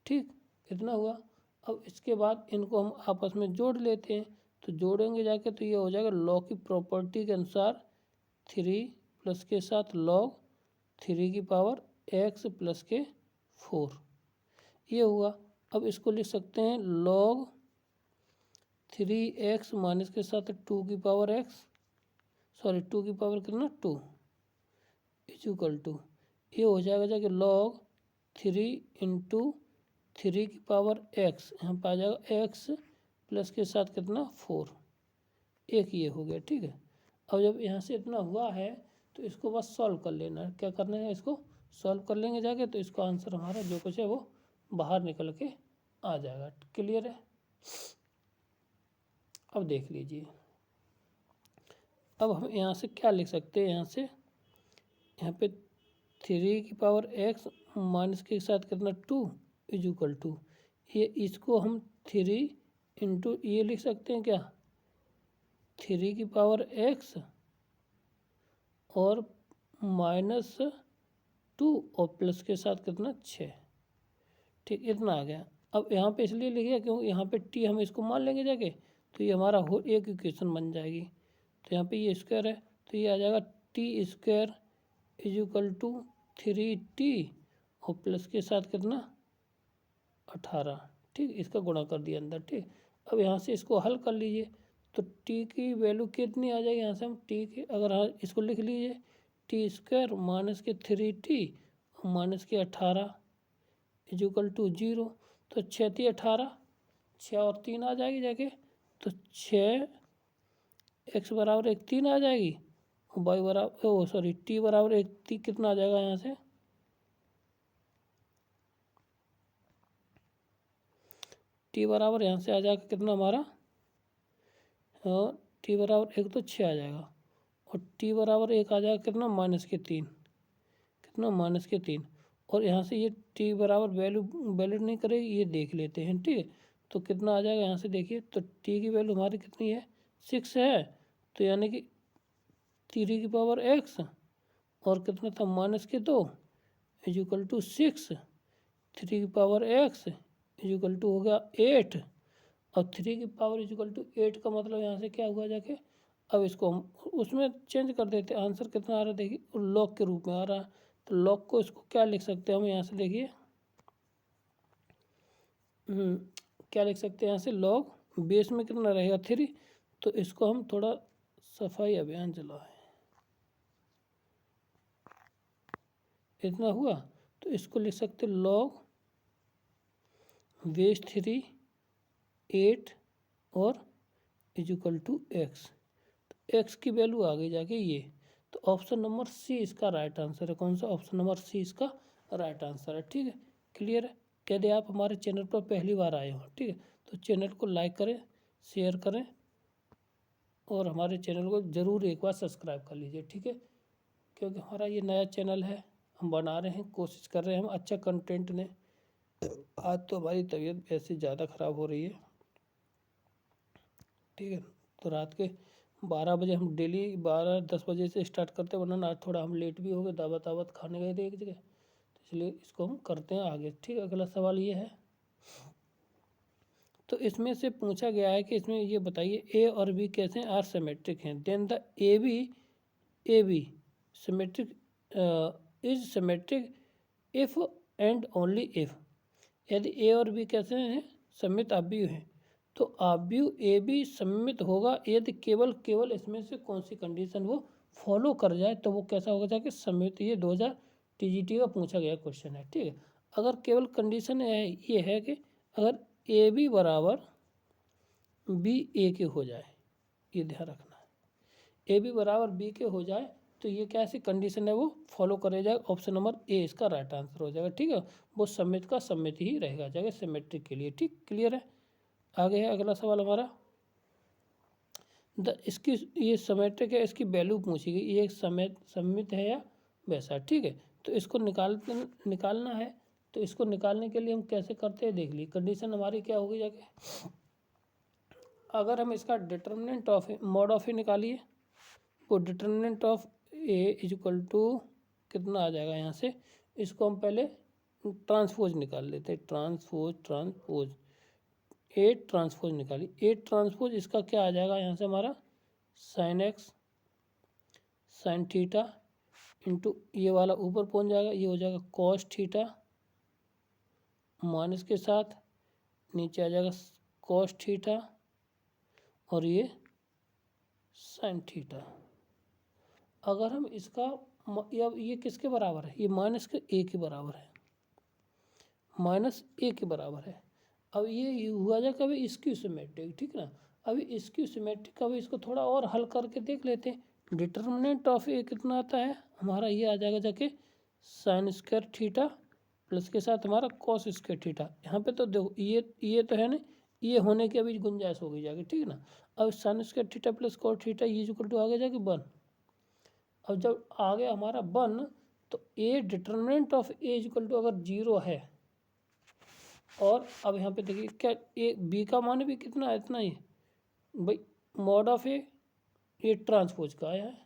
ठीक, इतना हुआ। अब इसके बाद इनको हम आपस में जोड़ लेते हैं, तो जोड़ेंगे जाके तो ये हो जाएगा लॉग की प्रॉपर्टी के अनुसार 3 प्लस के साथ लॉग 3 की पावर x प्लस के 4, ये हुआ। अब इसको लिख सकते हैं लॉग 3x माइनस के साथ 2 की पावर x, सॉरी 2 की पावर कितना 2 इक्वल टू, ये हो जाएगा जाके लॉग 3 इंटू 3 की पावर x, यहाँ पर आ जाएगा x प्लस के साथ कितना 4, एक ये हो गया। ठीक है, अब जब यहाँ से इतना हुआ है तो इसको बस सॉल्व कर लेना है। क्या करना है, इसको सॉल्व कर लेंगे जाके, तो इसका आंसर हमारा जो कुछ है वो बाहर निकल के आ जाएगा। क्लियर है। अब देख लीजिए, अब हम यहाँ से क्या लिख सकते हैं, यहाँ पे 3 की पावर x माइनस के साथ कितना 2 इक्वल टू, ये इसको हम 3 इंटू ये लिख सकते हैं क्या, 3 की पावर x और -2 और प्लस के साथ कितना 6। ठीक, इतना आ गया। अब यहाँ पे इसलिए लिखिए क्योंकि यहाँ पे t हम इसको मान लेंगे जाके, तो ये हमारा हो एक इक्वेशन बन जाएगी। तो यहाँ पे ये स्क्वायर है, तो ये आ जाएगा t² इक्वल टू 3t और प्लस के साथ कितना 18। ठीक, इसका गुणा कर दिया अंदर। ठीक, अब यहाँ से इसको हल कर लीजिए, तो t की वैल्यू कितनी आ जाएगी, यहाँ से हम t की अगर इसको लिख लीजिए t² माइनस के 3t माइनस के 18 इक्वल टू 0। तो 6 × 18, 6 और 3 आ जाएगी जाके, तो 6 x बराबर 1 3 आ जाएगी, और y बराबर सॉरी t बराबर 1 कितना आ जाएगा, यहाँ से t बराबर यहाँ से आ जाएगा कितना हमारा, और t बराबर 1 तो 6 आ जाएगा, और t बराबर 1 आ जाएगा कितना -3, कितना -3। और यहाँ से ये t बराबर वैल्यू नहीं करेगी, ये देख लेते हैं। ठीक है, तो कितना आ जाएगा, यहाँ से देखिए, तो t की वैल्यू हमारी कितनी है 6 है, तो यानी कि 3 की पावर x और कितना था -2 इक्वल टू 6, 3 की पावर x इक्वल टू हो गया 8, और 3 की पावर इक्वल टू 8 का मतलब यहाँ से क्या हुआ जाके, अब इसको हम उसमें चेंज कर देते हैं। आंसर कितना आ रहा है देखिए, लॉग के रूप में आ रहा है, तो लॉग को इसको क्या लिख सकते हैं हम, यहाँ से देखिए क्या लिख सकते हैं, यहाँ से लॉग बेस में कितना रहेगा 3, तो इसको हम थोड़ा सफाई अभियान चलाएं, इतना हुआ, तो इसको लिख सकते लॉग बेस 3 8 और इक्वल टू x, तो x की वैल्यू आ गई जाके ये, तो ऑप्शन नंबर सी इसका राइट आंसर है। कौन सा? ऑप्शन नंबर सी इसका राइट आंसर है। ठीक है, क्लियर है। यदि आप हमारे चैनल पर पहली बार आए हो, ठीक है, तो चैनल को लाइक करें, शेयर करें और हमारे चैनल को ज़रूर एक बार सब्सक्राइब कर लीजिए। ठीक है, क्योंकि हमारा ये नया चैनल है, हम बना रहे हैं, कोशिश कर रहे हैं हम अच्छा कंटेंट दें। आज तो हमारी तबीयत ऐसे ज़्यादा ख़राब हो रही है। ठीक है, तो रात के 12 बजे हम डेली 12-10 बजे से स्टार्ट करते हैं, वरना आज थोड़ा हम लेट भी हो गए, दावत वावत खाने गए थे एक जगह, तो इसलिए इसको हम करते हैं आगे। ठीक है, अगला सवाल ये है, तो इसमें से पूछा गया है कि इसमें ये बताइए ए और बी कैसे आर सिमेट्रिक हैं। Then the A B symmetric is symmetric if and only if. यदि ए और बी कैसे हैं? सममित आव्यूह हैं। तो आव्यूह ए बी सममित होगा यदि केवल इसमें से कौन सी कंडीशन वो फॉलो कर जाए, तो वो कैसा होगा जाके सममित। ये 2000 TGT का पूछा गया क्वेश्चन है। ठीक है, अगर केवल कंडीशन ये है कि अगर ए बी बराबर बी ए के हो जाए, ये ध्यान रखना है, ए बी बराबर बी के हो जाए तो ये क्या ऐसी कंडीशन है वो फॉलो करे जाएगा। ऑप्शन नंबर ए इसका राइट आंसर हो जाएगा। ठीक है, वो सममित का सममित ही रहेगा जाएगा सिमेट्रिक के लिए। ठीक, क्लियर है। आगे है अगला सवाल हमारा, इसकी ये सिमेट्रिक है, इसकी वैल्यू पूछी गई, ये सममित है या वैसा। ठीक है, तो इसको निकालना है। तो इसको निकालने के लिए हम कैसे करते हैं देख लीजिए। कंडीशन हमारी क्या होगी जाके, अगर हम इसका determinant of mod of A निकालिए, वो determinant of A is equal to कितना आ जाएगा यहाँ से, इसको हम पहले ट्रांसपोज निकाल लेते हैं। ट्रांसपोज ए ट्रांसपोज निकाली, ए ट्रांसपोज इसका क्या आ जाएगा यहाँ से हमारा sine x sine theta into ये वाला ऊपर पहुँच जाएगा, ये हो जाएगा कॉस थीटा माइनस के साथ नीचे आ जाएगा कॉस थीटा और ये साइन थीटा। अगर हम इसका ये किसके बराबर है, ये माइनस के ए के बराबर है, माइनस ए के बराबर है। अब ये हुआ जाए कभी इसकी सिमेट्रिक। ठीक है ना, अभी इसकी सिमेट्रिक अभी इसको थोड़ा और हल करके देख लेते हैं। डिटर्मिनेंट ऑफ ए कितना आता है हमारा, ये आ जाएगा जाके साइन स्क्वायर थीटा प्लस के साथ हमारा कॉस स्क्वायर थीटा। यहाँ पे तो देखो ये तो है ना, ये होने की अभी गुंजाइश हो गई जाएगी। ठीक है ना, अब sine square theta plus cos theta ये इक्वल टू आगे जाके 1। अब जब आ गया हमारा 1 तो A determinant of A equal to अगर 0 है, और अब यहाँ पे देखिए क्या ए बी का मान भी कितना है, इतना ही भाई, मॉड ऑफ ए ये ट्रांसपोज का आया है,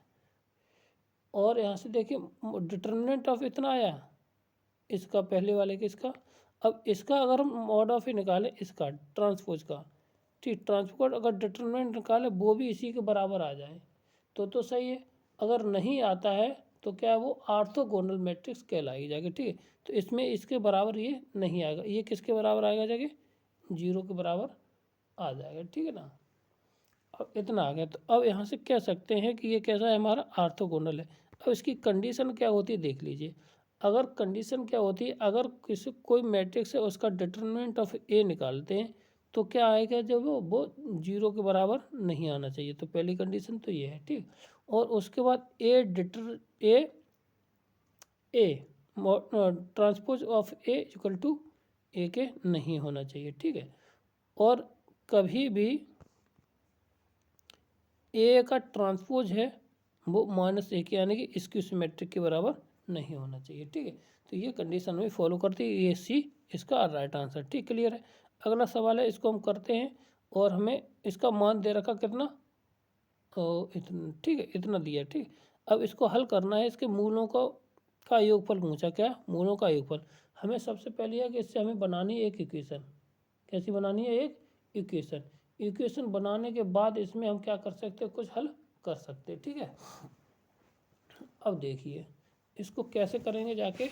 और यहाँ से देखिए डिटर्मिनेंट ऑफ इतना आया इसका पहले वाले के इसका। अब इसका अगर हम मॉड ऑफ ए निकालें इसका ट्रांसपोज का, ठीक, ट्रांसपोज अगर डिटर्मिनेंट निकाले वो भी इसी के बराबर आ जाए तो सही है। अगर नहीं आता है तो क्या वो ऑर्थोगोनल मैट्रिक्स कहलाएगी जाके। ठीक है, तो इसमें इसके बराबर ये नहीं आएगा, ये किसके बराबर आएगा जाके 0 के बराबर आ जाएगा। ठीक है ना, अब इतना आ गया। तो अब यहाँ से कह सकते हैं कि ये कैसा है हमारा ऑर्थोगोनल है। अब इसकी कंडीशन क्या होती है देख लीजिए। अगर कंडीशन क्या होती है, अगर कोई मैट्रिक्स है उसका डिटर्मिनेंट ऑफ ए निकालते हैं तो क्या आएगा, जब वो 0 के बराबर नहीं आना चाहिए। तो पहली कंडीशन तो ये है। ठीक, और उसके बाद A transpose of A equal to A के नहीं होना चाहिए। ठीक है, और कभी भी ए का ट्रांसपोज है वो माइनस ए के यानी कि इसकी सिमेट्रिक के बराबर नहीं होना चाहिए। ठीक है, तो ये कंडीशन में फॉलो करती है, ये सी इसका राइट आंसर। ठीक, क्लियर है। अगला सवाल है, इसको हम करते हैं, और हमें इसका मान दे रखा कितना, इतना। ठीक है, इतना दिया। ठीक, अब इसको हल करना है, इसके मूलों का योगफल पूछा, क्या मूलों का योगफल। हमें सबसे पहले है कि इससे हमें बनानी है एक इक्वेशन। कैसी बनानी है, एक इक्वेशन। इक्वेशन बनाने के बाद इसमें हम क्या कर सकते हैं, कुछ हल कर सकते हैं। ठीक है, अब देखिए इसको कैसे करेंगे जाके।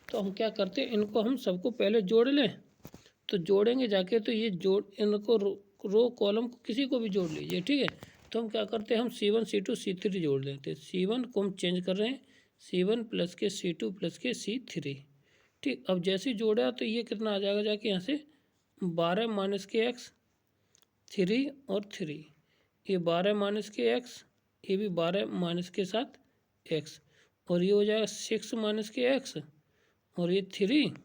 तो हम क्या करते हैं, इनको हम सबको पहले जोड़ लें। तो जोड़ेंगे जाके, तो ये जोड़ इनको रो कॉलम को किसी को भी जोड़ लीजिए। ठीक है, तो हम क्या करते हैं, हम C1 C2 C3 जोड़ लेते हैं। C1 को हम चेंज कर रहे हैं, C1 प्लस के C2 प्लस के C3। ठीक, अब जैसे ही जोड़ा तो ये कितना आ जाएगा जाके यहाँ से 12 माइनस के एक्स 3 और 3, ये 12 माइनस के एक्स, ये भी 12 माइनस के साथ एक्स, और ये हो जाएगा 6 माइनस के एक्स, और ये 3,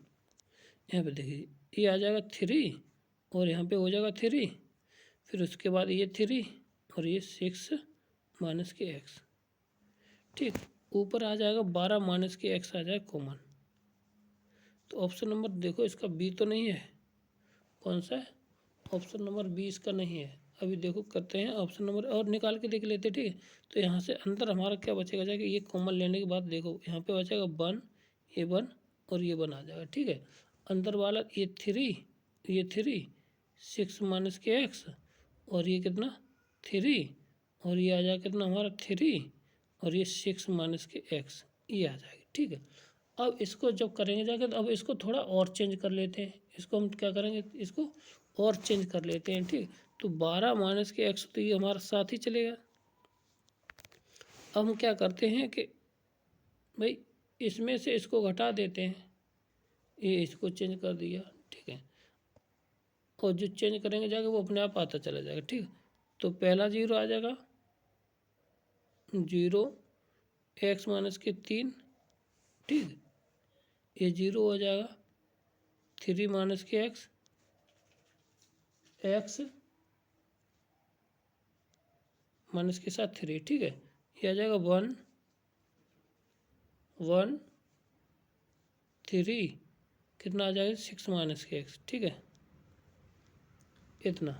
यहाँ पे देखिए ये आ जाएगा 3, और यहाँ पे हो जाएगा 3, फिर उसके बाद ये 3 और ये 6 माइनस के एक्स। ठीक, ऊपर आ जाएगा 12 माइनस के एक्स आ जाएगा कॉमन। तो ऑप्शन नंबर देखो इसका बी तो नहीं है, कौन सा है, ऑप्शन नंबर बी इसका नहीं है। अभी देखो करते हैं ऑप्शन नंबर और निकाल के देख लेते हैं। ठीक है, तो यहाँ से अंदर हमारा क्या बचेगा, जाके ये कॉमन लेने के बाद देखो यहाँ पे बचेगा 1, ये 1 और ये 1 आ जाएगा। ठीक है, अंदर वाला ये 3, ये 3, 6 माइनस के एक्स, और ये कितना 3, और ये आ जाएगा कितना हमारा 3, और ये 6 माइनस के एक्स, ये आ जाएगी। ठीक है, अब इसको जब करेंगे जाके, तो अब इसको थोड़ा और चेंज कर लेते हैं। इसको हम क्या करेंगे, इसको और चेंज कर लेते हैं। ठीक, तो 12 माइनस के एक्स तो ये हमारा साथ ही चलेगा। अब हम क्या करते हैं कि भाई इसमें से इसको घटा देते हैं, ये इसको चेंज कर दिया। ठीक है, और जो चेंज करेंगे जाके वो अपने आप आता चला जाएगा। ठीक, तो पहला 0 आ जाएगा, 0 एक्स माइनस के 3। ठीक, ये 0 हो जाएगा 3 माइनस के एक्स, एक्स माइनस के साथ 3। ठीक है, ये आ जाएगा 1 1 3, कितना आ जाएगा 6 माइनस के एक्स। ठीक है, इतना।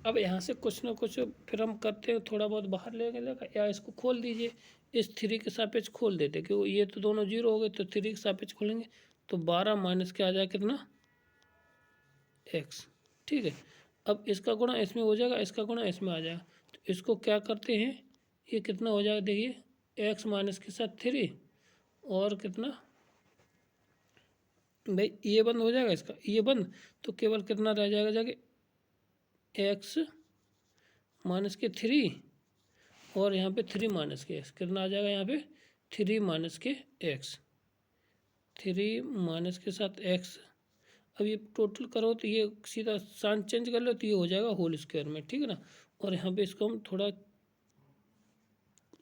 अब यहाँ से कुछ ना कुछ फिर हम करते हैं, थोड़ा बहुत बाहर ले लेगा, या इसको खोल दीजिए, इस 3 के सापेक्ष खोल देते, क्योंकि ये तो दोनों 0 हो गए, तो 3 के सापेक्ष खोलेंगे तो 12 माइनस के आ जाएगा कितना एक्स। ठीक है, अब इसका गुणा इसमें हो जाएगा, इसका गुणा इसमें आ जाएगा, तो इसको क्या करते हैं, ये कितना हो जाएगा देखिए, एक्स माइनस के साथ 3, और कितना भाई ये बंद हो जाएगा, इसका ये बंद, तो केवल कितना रह जाएगा जाके एक्स माइनस के 3, और यहाँ पे 3 माइनस के एक्स, कितना आ जाएगा यहाँ पे 3 माइनस के एक्स, 3 माइनस के साथ एक्स। अब ये टोटल करो तो ये सीधा साइन चेंज कर लो तो ये हो जाएगा होल स्क्वायर में। ठीक है ना, और यहाँ पे इसको हम थोड़ा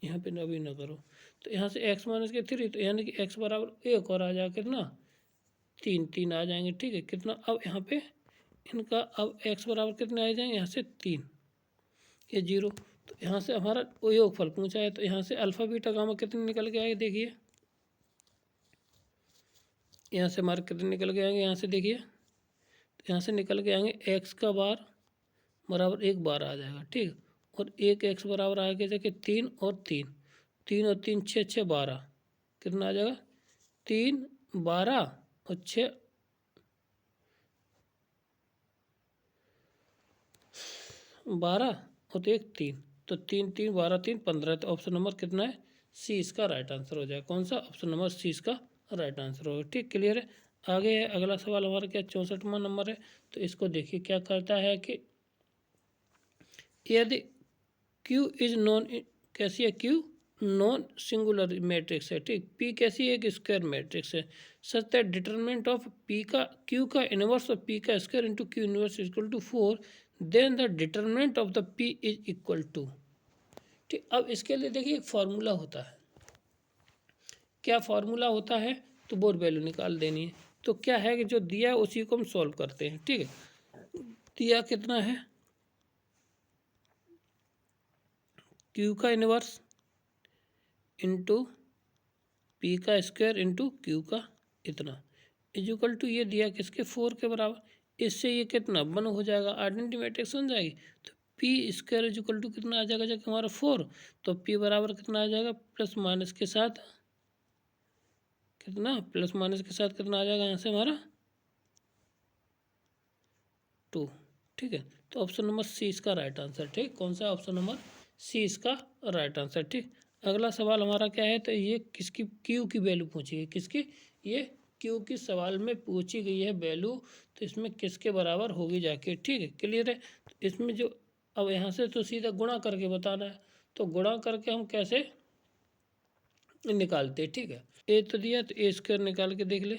यहाँ पे अभी ना करो, तो यहाँ से एक्स माइनस के 3, तो यानी कि एक्स बराबर 1 और आ जाएगा कितना 3, 3 आ जाएंगे। ठीक है, कितना अब यहाँ पे इनका अब एक्स बराबर कितने आ जाएंगे, यहाँ से 3, ये 0, तो यहाँ से हमारा योगफल पूछा है, तो यहाँ से अल्फा बीटा गामा कितने निकल के आएंगे देखिए, यहाँ से हमारे कितने निकल के आएंगे, यहाँ से देखिए, तो यहाँ से निकल के आएंगे एक्स का बार बराबर 1 बार आ जाएगा। ठीक, और 1 एक्स बराबर आएगा देखिए 3 और 3, 3 और 3 6 6 12, कितना आ जाएगा 3 12 और 6 12 और 1 3, तो 3 3 12 3 15, तो ऑप्शन नंबर कितना है सी इसका राइट आंसर हो जाएगा। कौन सा, ऑप्शन नंबर सी इसका राइट आंसर होगा। ठीक, क्लियर है। आगे है अगला सवाल हमारा क्या 64वां नंबर है, तो इसको देखिए क्या करता है कि यदि Q इज नॉन, कैसी है Q नॉन सिंगुलर मैट्रिक्स है। ठीक, P कैसी है, एक स्क्वायर मैट्रिक्स है, such that determinant of P का Q का इनवर्स ऑफ P का square into Q inverse equal to 4, then the determinant of the P is equal to. ठीक, अब इसके लिए देखिए एक फार्मूला होता है, क्या फार्मूला होता है, तो बोर वैल्यू निकाल देनी है। तो क्या है कि जो दिया है उसी को हम सॉल्व करते हैं। ठीक है, दिया कितना है Q का इनवर्स इंटू P का स्क्वायर इंटू Q का इतना इक्वल टू, ये दिया किसके 4 के बराबर, इससे ये कितना 1 हो जाएगा, आइडेंटिटी मैट्रिक्स बन जाएगी। तो P स्क्वायर इक्वल टू कितना आ जाएगा जब हमारा 4, तो P बराबर कितना आ जाएगा प्लस माइनस के साथ कितना, प्लस माइनस के साथ कितना आ जाएगा यहाँ से हमारा 2। ठीक है, तो ऑप्शन नंबर सी इसका राइट आंसर। ठीक, कौन सा, ऑप्शन नंबर सी इसका राइट आंसर। ठीक, अगला सवाल हमारा क्या है, तो ये किसकी क्यू की वैल्यू पूछी है, किसकी, ये क्यू की सवाल में पूछी गई है वैल्यू, तो इसमें किसके बराबर होगी जाके। ठीक है, क्लियर है। तो इसमें जो अब यहाँ से तो सीधा गुणा करके बताना है, तो गुणा करके हम कैसे निकालते हैं। ठीक है, ए तो दिया, तो ए स्क्वायर निकाल के देख ले,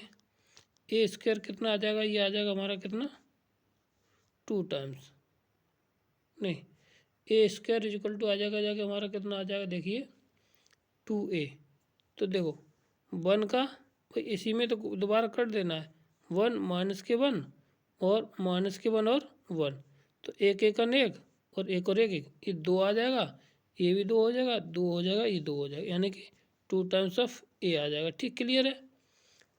ए स्क्वायर कितना आ जाएगा, ये आ जाएगा हमारा कितना 2 टाइम्स, नहीं ए स्क्वायर इक्वल टू आ जाएगा जाके हमारा कितना आ जाएगा देखिए 2a। तो देखो 1 का भाई इसी में तो दोबारा कर देना है, 1 माइनस के 1 और माइनस के 1 और 1, तो एक एक एक और एक और एक ये 2 आ जाएगा, ये भी 2 हो जाएगा, 2 हो जाएगा, ये 2 हो जाएगा, यानी कि 2 टाइम्स ऑफ a आ जाएगा। ठीक, क्लियर है।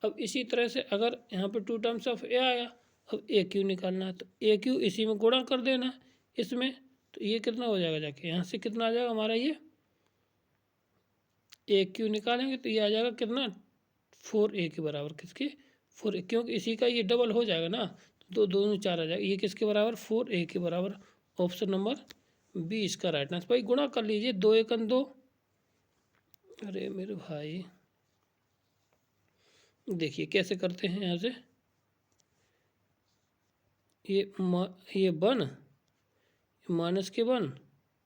अब इसी तरह से अगर यहाँ पे 2 टाइम्स ऑफ a आया, अब ए क्यू निकालना है, तो ए क्यू इसी में गुणा कर देना है इसमें, तो ये कितना हो जाएगा, जाके यहाँ से कितना आ जाएगा हमारा, ये ए क्यू निकालेंगे तो ये आ जाएगा कितना, 4a के बराबर। किसके, 4a, क्योंकि इसी का ये डबल हो जाएगा ना, तो दोनों 4 आ जाएगा, ये किसके बराबर, 4a के बराबर। ऑप्शन नंबर बी इसका राइट आंसर। भाई गुणा कर लीजिए, 2 एकन 2। अरे मेरे भाई देखिए कैसे करते हैं, यहाँ से ये 1 माइनस के 1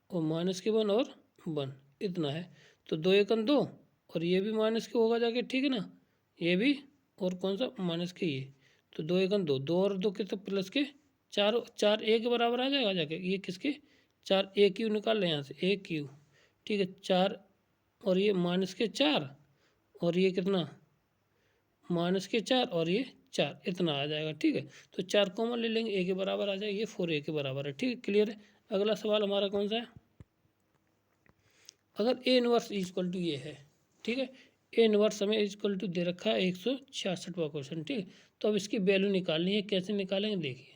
और माइनस के 1 और 1 इतना है, तो 2 एकन 2 और ये भी माइनस के होगा जाके, ठीक है ना, ये भी, और कौन सा माइनस के ये, तो 2 एकन 2, 2 और 2 के तो प्लस के 4, 4 ए के बराबर आ जाएगा जाके, ये किसके 4 ए क्यू निकाल लें यहाँ से, ए क्यू, ठीक है, 4 और ये माइनस के 4 और ये कितना माइनस के 4 और ये 4 इतना आ जाएगा। ठीक है, तो 4 कॉमन ले लेंगे, ए के बराबर आ जाएगा, ये 4a के बराबर है। ठीक है, क्लियर है। अगला सवाल हमारा कौन सा है, अगर ए इनवर्स इक्वल टू ये है, ठीक है, ए इनवर्स हमें इक्वल टू दे रखा है 166वां क्वेश्चन। ठीक है, तो अब इसकी वैल्यू निकालनी है, कैसे निकालेंगे देखिए।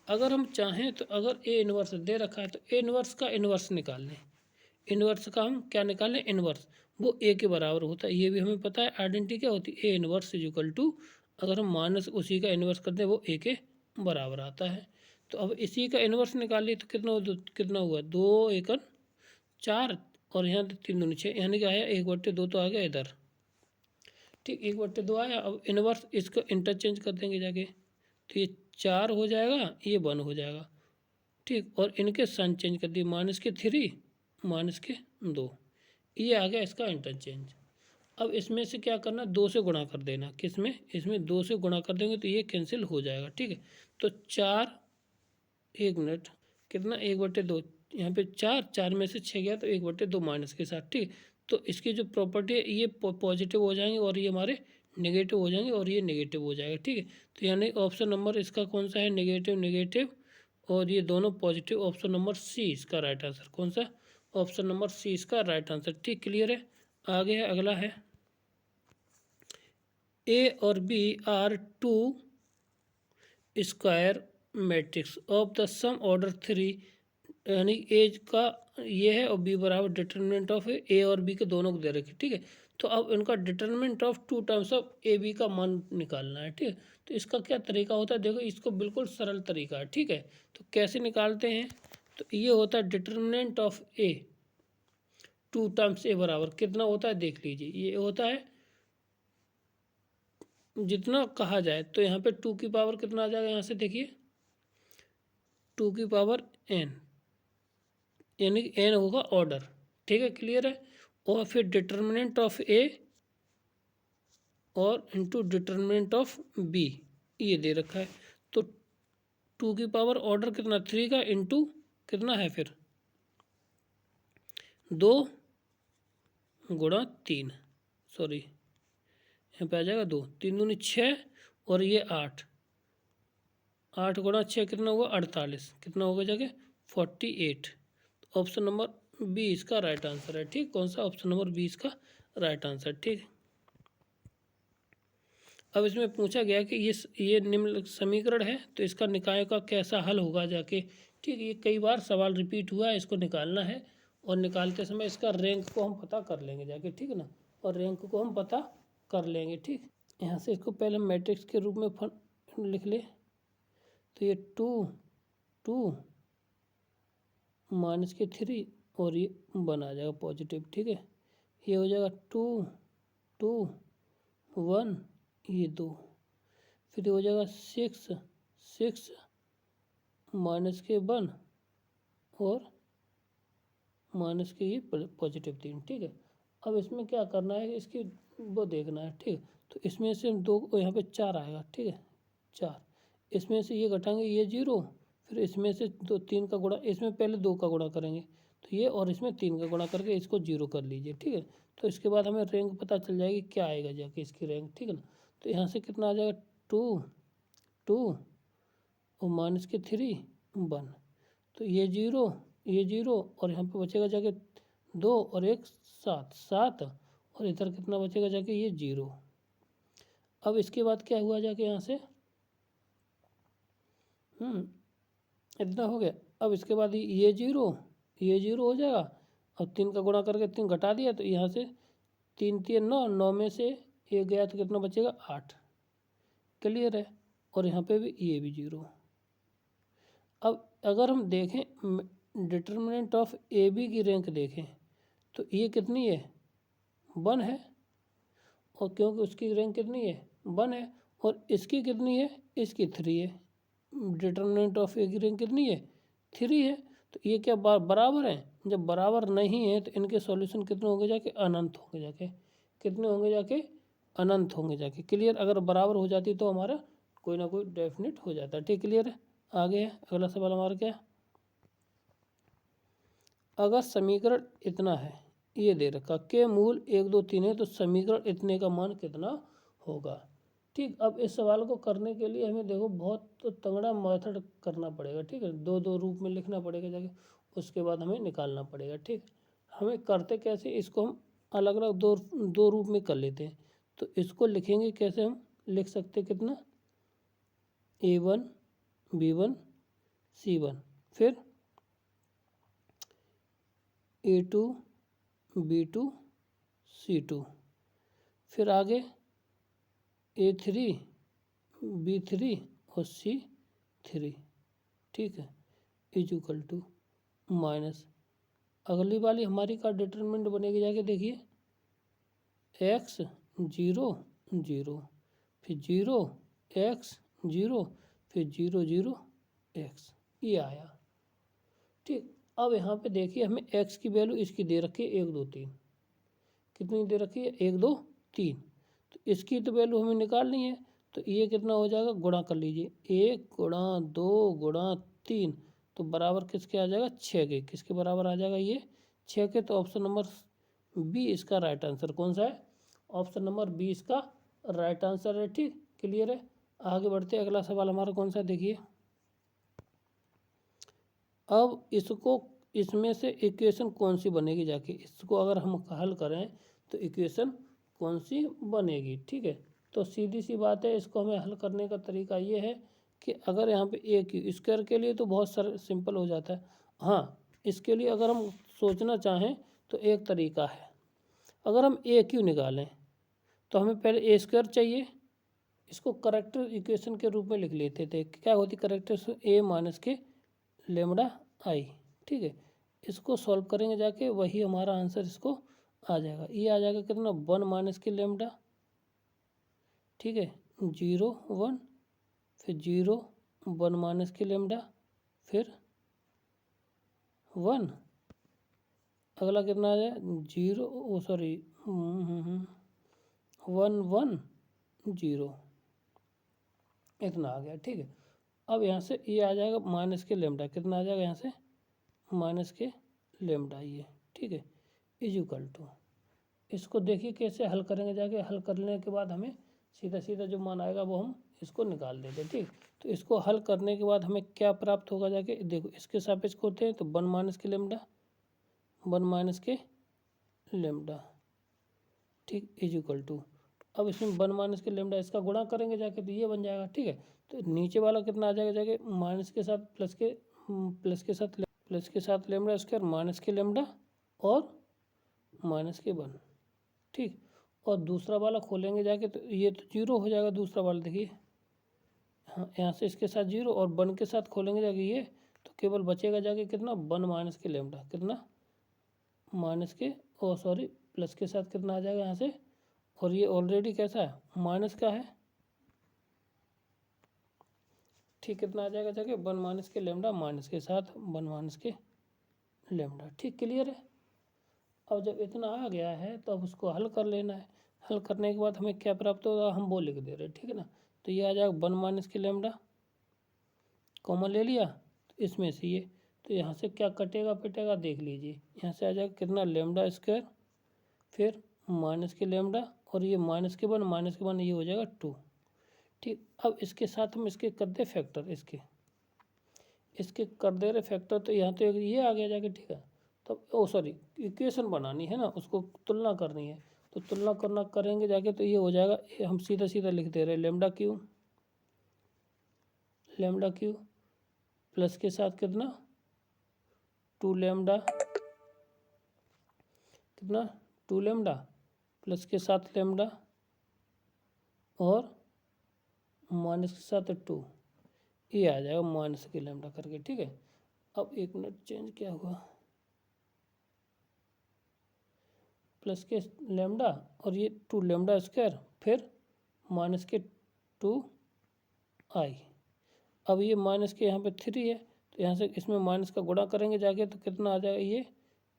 अगर हम चाहें तो अगर ए इनवर्स दे रखा है तो ए इनवर्स का इनवर्स निकाल लें। इनवर्स का हम क्या निकालें, इनवर्स, वो ए के बराबर होता है, ये भी हमें पता है, आइडेंटिटी क्या होती है, A inverse is equal to, अगर हम माइनस उसी का इनवर्स करते हैं वो ए के बराबर आता है। तो अब इसी का इनवर्स निकालिए तो कितना हुआ, 2 एकन 4 और यहाँ 3 दूनी 6, यानी कि आया 1/2, तो आ गया इधर। ठीक, 1/2 आया। अब इनवर्स इसको इंटरचेंज कर देंगे जाके, तो ये 4 हो जाएगा, ये 1 हो जाएगा। ठीक, और इनके साइन चेंज कर दिए, माइनस के 3 माइनस के 2, ये आ गया इसका इंटरचेंज। अब इसमें से क्या करना, 2 से गुणा कर देना, किसमें, इसमें 2 से गुणा कर देंगे तो ये कैंसिल हो जाएगा। ठीक है, तो 4, 1 मिनट, कितना 1/2, यहाँ पे 4, 4 में से 6 गया तो 1/2 माइनस के साथ। ठीक, तो इसकी जो प्रॉपर्टी है ये पॉजिटिव हो जाएंगे और ये हमारे नेगेटिव हो जाएंगे और ये नेगेटिव हो जाएगा। ठीक है, तो यानी ऑप्शन नंबर इसका कौन सा है, नेगेटिव नेगेटिव, और ये दोनों पॉजिटिव। ऑप्शन नंबर सी इसका राइट आंसर, कौन सा, ऑप्शन नंबर सी इसका राइट आंसर। ठीक, क्लियर है। आगे है, अगला है, ए और B are 2 square matrix of the same order 3, यानी एज का ये है और बी बराबर डिटर्मिनेंट ऑफ ए और बी के दोनों को दे रखे। ठीक है, तो अब इनका determinant of 2 times of A B का मान निकालना है। ठीक है, तो इसका क्या तरीका होता है, देखो इसको बिल्कुल सरल तरीका है। ठीक है, तो कैसे निकालते हैं, तो ये होता है डिटर्मिनेंट ऑफ ए 2 टाइम्स ए बराबर कितना होता है, देख लीजिए, ये होता है जितना कहा जाए, तो यहाँ पे 2 की पावर कितना आ जाएगा, यहाँ से देखिए 2 की पावर n, यानी कि n होगा ऑर्डर। ठीक है, क्लियर है। और फिर डिटर्मिनेंट ऑफ ए और इनटू डिटर्मिनेंट ऑफ बी, ये दे रखा है, तो 2 की पावर ऑर्डर कितना 3 का इनटू कितना है फिर 2 गुणा 3, सॉरी यहाँ पे आ जाएगा 2, 3 दूनी 6 और ये 8, 8 गुणा 6 कितना हुआ 48, कितना होगा जाके 48। ऑप्शन नंबर बी इसका राइट आंसर है। ठीक, कौन सा, ऑप्शन नंबर बी इसका राइट आंसर। ठीक, अब इसमें पूछा गया कि ये निम्न समीकरण है तो इसका निकाय का कैसा हल होगा जाके। ठीक, ये कई बार सवाल रिपीट हुआ है, इसको निकालना है और निकालते समय इसका रैंक को हम पता कर लेंगे जाके। ठीक है ना, और रैंक को हम पता कर लेंगे। ठीक, यहाँ से इसको पहले मैट्रिक्स के रूप में लिख ले, तो ये 2 माइनस के 3 और ये 1 आ जाएगा पॉजिटिव। ठीक है, ये हो जाएगा 2 2 1, ये 2, फिर हो जाएगा 6 माइनस के 1 और माइनस के ये पॉजिटिव 3। ठीक है, अब इसमें क्या करना है, इसकी वो देखना है। ठीक, तो इसमें से 2 यहाँ पे 4 आएगा। ठीक है, 4, इसमें से ये घटाएंगे, ये 0, फिर इसमें से 2 3 का गुणा, इसमें पहले 2 का गुणा करेंगे तो ये और इसमें 3 का गुणा करके इसको 0 कर लीजिए, ठीक है। तो इसके बाद हमें रैंक पता चल जाएगी क्या आएगा जाके इसकी रैंक, ठीक है ना। तो यहाँ से कितना आ जाएगा 2 2 और माइनस के 3 1, तो ये 0 और यहाँ पे बचेगा जाके 2 और 1 7 7 और इधर कितना बचेगा जाके ये 0। अब इसके बाद क्या हुआ जाके यहाँ से इतना हो गया। अब इसके बाद ये 0 हो जाएगा। अब 3 का गुणा करके 3 घटा दिया तो यहाँ से 3 3 9, 9 में से 1 गया तो कितना बचेगा 8। क्लियर है। और यहाँ पे भी ये भी 0। अब अगर हम देखें डिटर्मिनेंट ऑफ ए बी की रैंक देखें तो ये कितनी है 1 है, और क्योंकि उसकी रैंक कितनी है 1 है, और इसकी कितनी है इसकी 3 है। डिटर्मिनेंट ऑफ ए की रैंक कितनी है 3 है। तो ये क्या बराबर है? जब बराबर नहीं है तो इनके सॉल्यूशन कितने होंगे जाके अनंत होंगे जाके, कितने होंगे जाके अनंत होंगे जाके। क्लियर। अगर बराबर हो जाती तो हमारा कोई ना कोई डेफिनेट हो जाता। ठीक, क्लियर है। आगे है अगला सवाल हमारा क्या है, अगर समीकरण इतना है, ये दे रखा के मूल 1 2 3 है तो समीकरण इतने का मान कितना होगा। ठीक, अब इस सवाल को करने के लिए हमें देखो बहुत तगड़ा मेथड करना पड़ेगा। ठीक है, 2 रूप में लिखना पड़ेगा जाके, उसके बाद हमें निकालना पड़ेगा। ठीक, हमें करते कैसे, इसको हम अलग अलग दो रूप में कर लेते हैं। तो इसको लिखेंगे कैसे, हम लिख सकते कितना A1 B1 C1, फिर A2 B2 C2, फिर आगे A3 B3 और C3। ठीक है, इक्वल टू माइनस अगली वाली हमारी का डिटरमिनेंट बनेगी जाके देखिए x 0 0, फिर 0 x 0, फिर 0 0 x, ये आया। ठीक, अब यहाँ पे देखिए हमें x की वैल्यू इसकी दे रखी है 1 2 3, कितनी दे रखी है 1 2 3, तो इसकी तो वैल्यू हमें निकालनी है। तो ये कितना हो जाएगा, गुणा कर लीजिए 1 गुणा 2 गुणा 3, तो बराबर किसके आ जाएगा 6 के। किसके बराबर आ जाएगा ये 6 के। तो ऑप्शन नंबर बी इसका राइट आंसर कौन सा है, ऑप्शन नंबर बी इसका राइट आंसर है। ठीक, क्लियर है। आगे बढ़ते अगला सवाल हमारा कौन सा देखिए, अब इसको इसमें से इक्वेशन कौन सी बनेगी जाके, इसको अगर हम हल करें तो इक्वेशन कौन सी बनेगी। ठीक है, तो सीधी सी बात है, इसको हमें हल करने का तरीका ये है कि अगर यहाँ पे ए क्यू स्क्वायर के लिए तो बहुत सिंपल हो जाता है। हाँ, इसके लिए अगर हम सोचना चाहें तो एक तरीका है, अगर हम ए क्यू निकालें तो हमें पहले ए स्क्वायर चाहिए, इसको करेक्टर इक्वेशन के रूप में लिख लेते थे। क्या होती करेक्टर, ए माइनस के लेमड़ा आई। ठीक है, इसको सॉल्व करेंगे जाके, वही हमारा आंसर इसको आ जाएगा। ये आ जाएगा कितना 1 माइनस के लेमड़ा, ठीक है 0 1, फिर 0 1 माइनस के लेमड़ा, फिर 1, अगला कितना आ जाए 0 सॉरी 1 1 0, इतना आ गया। ठीक है, अब यहाँ से ये आ जाएगा माइनस के लेमड़ा, कितना आ जाएगा यहाँ से माइनस के लेमड़ा ये। ठीक है, इक्वल टू, इसको देखिए कैसे हल करेंगे जाके, हल करने के बाद हमें सीधा सीधा जो मान आएगा वो हम इसको निकाल देते। ठीक, तो इसको हल करने के बाद हमें क्या प्राप्त होगा जाके देखो, इसके सापेक्ष होते हैं तो 1 माइनस के लेमड़ा 1 माइनस के लेमड़ा। ठीक, इक्वल टू, अब इसमें 1 माइनस के लेमड़ा इसका गुणा करेंगे जाके तो ये बन जाएगा। ठीक है, तो नीचे वाला कितना आ जाएगा जाके माइनस के साथ प्लस के साथ लेमड़ा स्क्वायर माइनस के लेमड़ा और माइनस के 1। ठीक, और दूसरा वाला खोलेंगे जाके तो ये तो 0 हो जाएगा दूसरा वाला, देखिए हाँ, यहाँ से इसके साथ 0 और 1 के साथ खोलेंगे जाके ये, तो केवल बचेगा जाके कितना 1 माइनस के लेमड़ा, कितना माइनस के सॉरी प्लस के साथ कितना आ जाएगा यहाँ से, और ये ऑलरेडी कैसा है माइनस का है। ठीक, कितना आ जाएगा जाके 1 माइनस के लेमड़ा माइनस के साथ 1 माइनस के लेमड़ा। ठीक, क्लियर है। अब जब इतना आ गया है तो अब उसको हल कर लेना है। हल करने के बाद हमें क्या प्राप्त होगा, हम वो लिख दे रहे हैं। ठीक है ना, तो ये आ जाएगा 1 माइनस के लेमड़ा, कॉमन ले लिया तो इसमें से ये, तो यहाँ से क्या कटेगा पिटेगा देख लीजिए। यहाँ से आ जाएगा कितना लेमडा स्क्वायर, फिर माइनस के लेमडा, और ये माइनस के वन ये हो जाएगा 2। ठीक, अब इसके साथ हम इसके कर दे फैक्टर, इसके कर दे रहे फैक्टर, तो यहाँ तो ये आ गया जाके। ठीक है, तब सॉरी इक्वेशन बनानी है ना, उसको तुलना करनी है, तो तुलना करना करेंगे जाके तो ये हो जाएगा। हम सीधा सीधा लिख दे रहे हैं लेमडा क्यू प्लस के साथ कितना 2 लेमडा, कितना 2 लेमडा प्लस के साथ लेमडा और माइनस के साथ 2, ये आ जाएगा माइनस के लेमडा करके। ठीक है, अब एक मिनट चेंज क्या हुआ, प्लस के लेमडा और ये 2 लेमडा स्क्वायर, फिर माइनस के 2i। अब ये माइनस के यहाँ पे 3 है, तो यहाँ से इसमें माइनस का गुणा करेंगे जाके तो कितना आ जाएगा, ये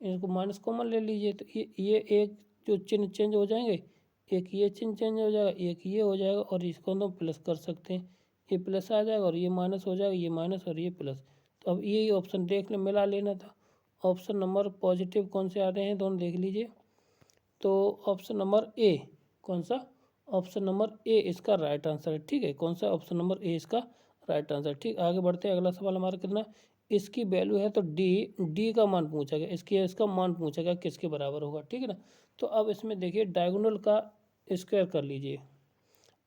इसको माइनस कॉमन ले लीजिए, तो ये एक जो चिन्ह चेंज हो जाएंगे, एक ये चिन्ह चेंज हो जाएगा, एक ये हो जाएगा, और इसको हम प्लस कर सकते हैं, ये प्लस आ जाएगा और ये माइनस हो जाएगा, ये माइनस और ये प्लस। तो अब यही ऑप्शन देख ले, मिला लेना था। ऑप्शन नंबर पॉजिटिव कौन से आ रहे हैं दोनों देख लीजिए। तो ऑप्शन नंबर ए, कौन सा, ऑप्शन नंबर ए इसका राइट आंसर है। ठीक है, कौन सा, ऑप्शन नंबर ए इसका राइट आंसर। ठीक, आगे बढ़ते हैं। अगला सवाल हमारा कितना, इसकी वैल्यू है तो डी का मान पूछा गया, इसका मान पूछा गया किसके बराबर होगा। ठीक है ना, तो अब इसमें देखिए डायगोनल का स्क्वायर कर लीजिए।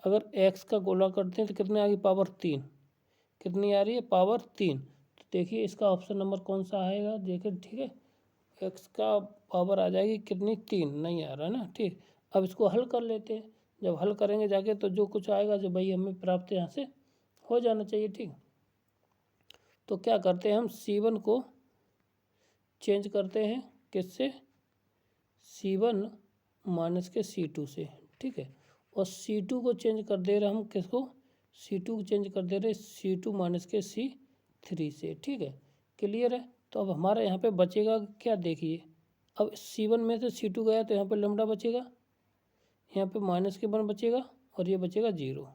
अगर एक्स का गोला करते हैं तो कितने आ गई, पावर 3, कितनी आ रही है, पावर 3। तो देखिए इसका ऑप्शन नंबर कौन सा आएगा, देखिए। ठीक है, एक्स का पावर आ जाएगी कितनी, 3, नहीं आ रहा है ना। ठीक, अब इसको हल कर लेते हैं। जब हल करेंगे जाके तो जो कुछ आएगा, जो भाई हमें प्राप्त यहाँ से हो जाना चाहिए। ठीक, तो क्या करते हैं हम C1 को चेंज करते हैं किससे, C1 माइनस के C2 से। ठीक है, और C2 को चेंज कर दे रहे हम किसको, C2 को चेंज कर दे रहे C2 माइनस के C3 से। ठीक है, क्लियर है। तो अब हमारा यहाँ पे बचेगा क्या, देखिए अब C1 में से C2 गया तो यहाँ पे लेमडा बचेगा, यहाँ पे माइनस के 1 बचेगा और ये बचेगा 0।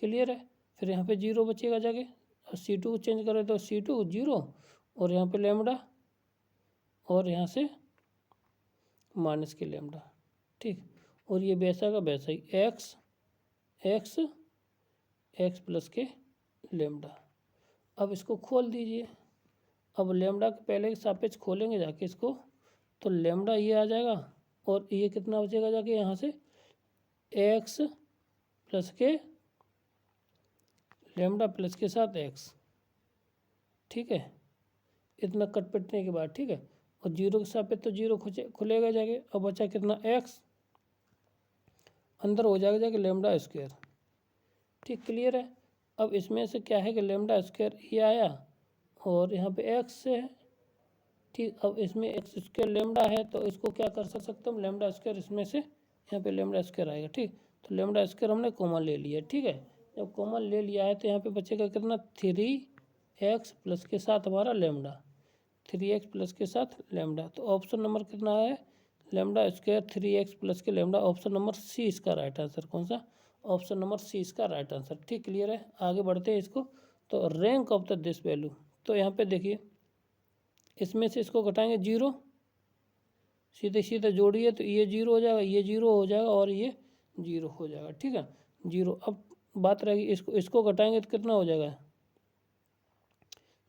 क्लियर है, फिर यहाँ पे 0 बचेगा जाके, और C2 को चेंज करें तो C2 0 और यहाँ पे लेमडा और यहाँ से माइनस के लेमडा। ठीक, और ये वैसा का वैसा ही एक्स प्लस के लेमडा। अब इसको खोल दीजिए। अब लेमडा के पहले के सापेक्ष खोलेंगे जाके इसको, तो लेमडा ये आ जाएगा और ये कितना बचेगा जाके यहाँ से एक्स प्लस के लेमडा प्लस के साथ एक्स। ठीक है, इतना कट पिटने के बाद। ठीक है, और 0 के सापेक्ष तो 0 खुलेगा जाके। अब बचा कितना, एक्स, अंदर हो जाएगा जाके लेमडा स्क्वायर। ठीक, क्लियर है। अब इसमें से क्या है कि लेमडा स्क्वायर ये आया और यहाँ पे एक्स से है। ठीक, अब इसमें एक्स स्क्वायर लेमडा है तो इसको क्या कर सकते हम, लेमडा स्क्वायर इसमें से यहाँ पे लेमडा स्क्वायर आएगा। ठीक, तो लेमडा स्क्वायर हमने कॉमन ले लिया। ठीक है, जब कॉमन ले लिया है तो यहाँ पे बचेगा कितना, 3x प्लस के साथ हमारा लेमडा, 3x प्लस के साथ लेमडा। तो ऑप्शन नंबर कितना है, लेमडा स्क्वायर 3x प्लस के लेमडा। ऑप्शन नंबर सी इसका राइट आंसर, कौन सा, ऑप्शन नंबर सी इसका राइट आंसर। ठीक, क्लियर है। आगे बढ़ते हैं इसको, तो rank of the this value, तो यहाँ पे देखिए इसमें से इसको घटाएंगे 0, सीधे सीधे जोड़िए तो ये 0 हो जाएगा, ये 0 हो जाएगा और ये 0 हो जाएगा। ठीक है, 0। अब बात रहेगी इसको घटाएंगे तो कितना हो जाएगा,